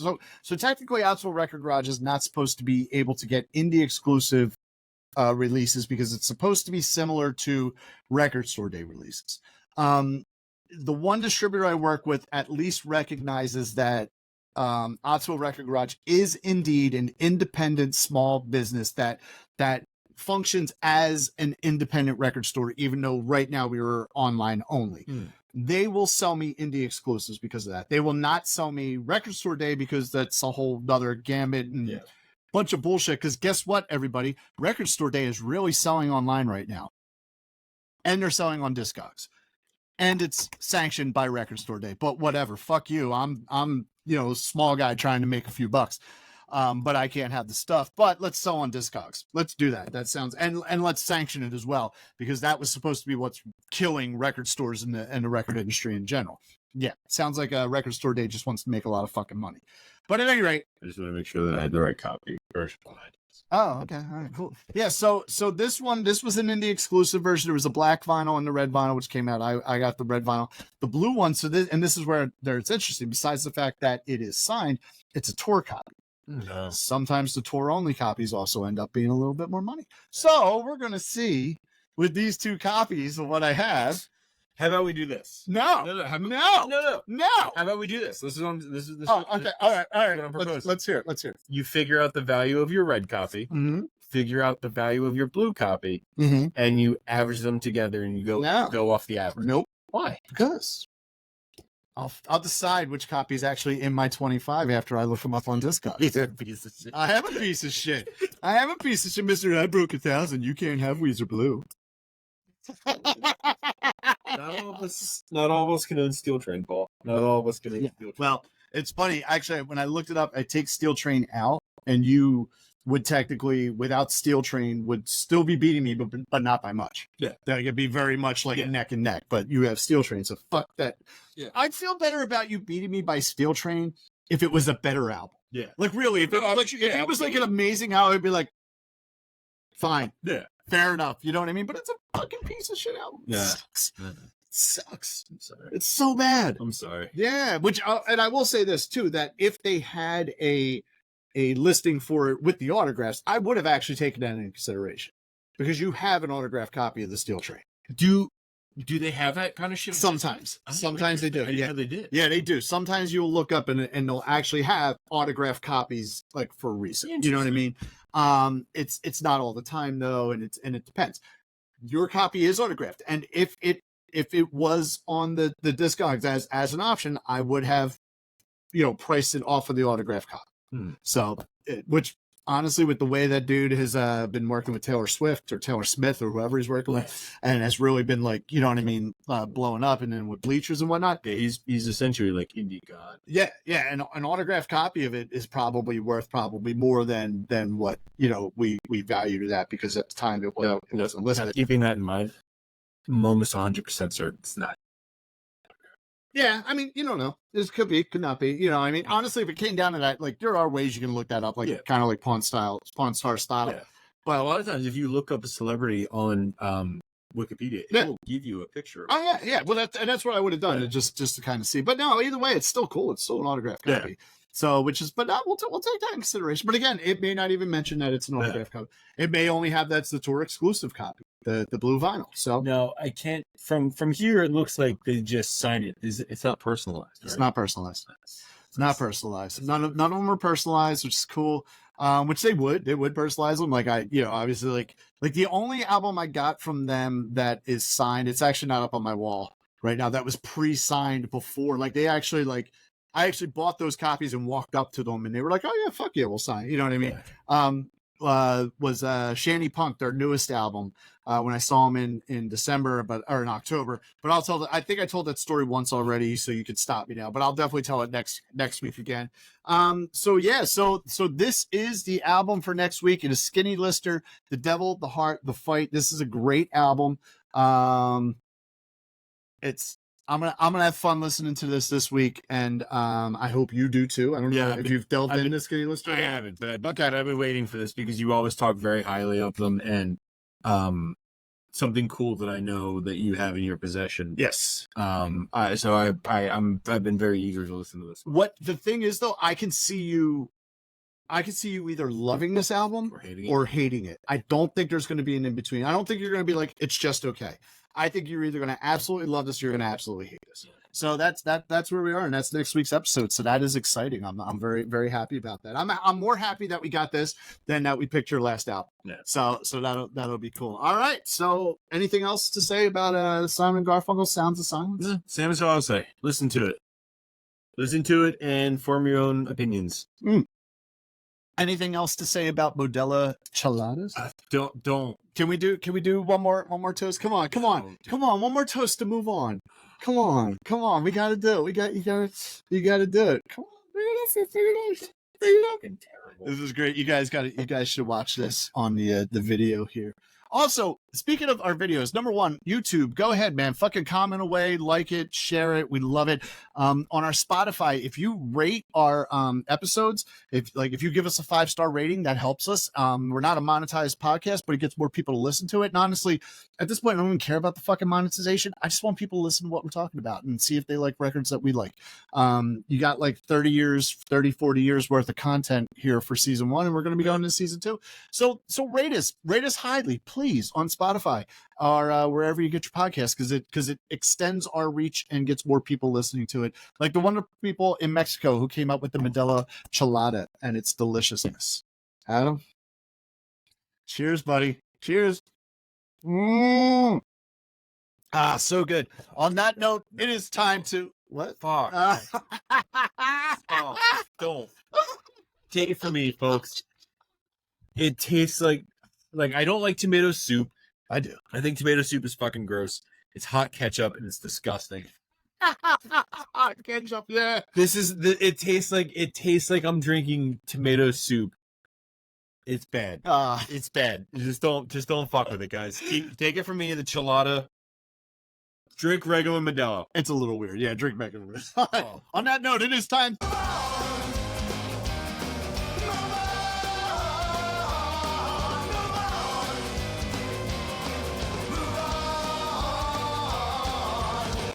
So technically, Outswell Record Garage is not supposed to be able to get indie exclusive releases because it's supposed to be similar to Record Store Day releases. The one distributor I work with at least recognizes that Outswell Record Garage is indeed an independent small business that functions as an independent record store, even though right now we are online only. They will sell me indie exclusives because of that. They will not sell me Record Store Day because that's a whole other gamut and bunch of bullshit. Because guess what, everybody? Record Store Day is really selling online right now. And they're selling on Discogs. And it's sanctioned by Record Store Day. But whatever. Fuck you. I'm a small guy trying to make a few bucks. But I can't have the stuff. But let's sell on Discogs. Let's do that. That sounds and let's sanction it as well, because that was supposed to be what's killing record stores and the record industry in general. Yeah, sounds like a Record Store Day just wants to make a lot of fucking money. But at any rate, I just want to make sure that I had the right copy version. Oh, okay. All right, cool. Yeah, so this was an indie exclusive version. There was a black vinyl and the red vinyl, which came out. I got the red vinyl. The blue one, this is where it's interesting. Besides the fact that it is signed, it's a tour copy. No. Sometimes the tour only copies also end up being a little bit more money. So we're gonna see with these two copies of what I have. How about we do this? No. How about we do this? This is. Oh, okay. All right. Let's hear it. You figure out the value of your red copy. Mm-hmm. Figure out the value of your blue copy, and you average them together, and you go off the average. Nope. Why? Because I'll decide which copy is actually in my 25 after I look them up on Discogs. I have a piece of shit. Mister. I broke 1,000. You can't have Weezer Blue. Not all of us can own Steel Train, Paul. Not all of us can own Steel Train. Well, it's funny. Actually, when I looked it up, I take Steel Train out, and you would technically, without Steel Train, would still be beating me, but not by much. Yeah. That could be very much like a neck and neck, but you have Steel Train, so fuck that. Yeah. I'd feel better about you beating me by Steel Train if it was a better album. Yeah. Like, really, if it was like an amazing album, I'd be like, fine. Yeah. Fair enough. You know what I mean? But it's a fucking piece of shit album. Yeah. It sucks. I'm sorry. It's so bad. I'm sorry. Yeah. Which, and I will say this too, that if they had a listing for it with the autographs, I would have actually taken that into consideration, because you have an autographed copy of the Steel Train. Do they have that kind of shit? Sometimes they do. Yeah, they did. Yeah, they do. Sometimes you'll look up and they'll actually have autographed copies, like, for resale. You know what I mean? It's not all the time though, and it depends. Your copy is autographed, and if it was on the Discogs as an option, I would have, priced it off of the autographed copy. So, which honestly, with the way that dude has been working with Taylor Swift or Taylor Smith or whoever he's working with, and has really been, like, you know what I mean, blowing up, and then with Bleachers and whatnot. Yeah, he's essentially like indie god. Yeah, and an autographed copy of it is probably worth more than what we valued it at, because at the time it wasn't listed. Keeping that in mind, I'm almost 100% certain it's not. Yeah, I mean, you don't know. This could be, could not be. I mean, honestly, if it came down to that, like, there are ways you can look that up, like, kind of like Pawn Star style. Yeah. But a lot of times, if you look up a celebrity on Wikipedia, it will give you a picture. Oh yeah. Well, that's what I would have done, just to kind of see. But no, either way, it's still cool. It's still an autographed copy. Yeah. So, we'll take that in consideration. But again, it may not even mention that it's an autographed copy. It may only have that's the tour exclusive copy, the blue vinyl. So no, I can't. From here, it looks like they just signed it. It's not personalized. Right? It's not personalized. It's not personalized. None of them are personalized, which is cool. Which they would personalize them. Like, obviously, like the only album I got from them that is signed, it's actually not up on my wall right now. That was pre-signed before. Like, they actually, like, I actually bought those copies and walked up to them, and they were like, "Oh yeah, fuck yeah, we'll sign." You know what I mean? Was Shanty Punk, their newest album, when I saw them in December, or in October. But I think I told that story once already, so you could stop me now. But I'll definitely tell it next week again. So this is the album for next week. It is Skinny Lister, The Devil, the Heart, the Fight. This is a great album. I'm gonna have fun listening to this week, and I hope you do too. I don't know if you've delved into Skinny Lister. I haven't, but Buckeye, I've been waiting for this because you always talk very highly of them, and something cool that I know that you have in your possession. Yes. I've been very eager to listen to this. What the thing is, though, I can see you either loving this album or hating it. I don't think there's going to be an in between. I don't think you're going to be like, it's just okay. I think you're either going to absolutely love this or you're going to absolutely hate this. So that's where we are, and that's next week's episode. So that is exciting. I'm very, very happy about that. I'm more happy that we got this than that we picked your last album. Yeah. So that'll be cool. All right. So anything else to say about Simon & Garfunkel, Sounds of Silence? Yeah, Sam is all I'll say. Listen to it and form your own opinions. Anything else to say about Modella Cheladas? Don't. Can we do one more toast? Come on. One more toast to move on. Come on. We gotta do it. You gotta do it. Come on. This is great. You guys should watch this on the video here. Also, speaking of our videos, number one, YouTube, go ahead, man. Fucking comment away, like it, share it. We love it. On our Spotify, if you rate our episodes, if you give us a 5-star rating, that helps us. We're not a monetized podcast, but it gets more people to listen to it. And honestly, at this point, I don't even care about the fucking monetization. I just want people to listen to what we're talking about and see if they like records that we like. You got like 30, 40 years worth of content here for season 1, and we're going to be going to season 2. So rate us highly, please, on Spotify or wherever you get your podcast, because it extends our reach and gets more people listening to it. Like the wonderful people in Mexico who came up with the Modella Chelada and its deliciousness. Adam, cheers, buddy. Cheers. So good. On that note, it is time to what? Fuck. Don't take it from me, folks. It tastes like I don't like tomato soup. I do. I think tomato soup is fucking gross. It's hot ketchup and it's disgusting. Hot ketchup, yeah. It tastes like I'm drinking tomato soup. It's bad. It's bad. Just don't fuck with it, guys. Take it from me, the Chelada. Drink regular Modelo. It's a little weird. Yeah, drink regular. On that note, it is time.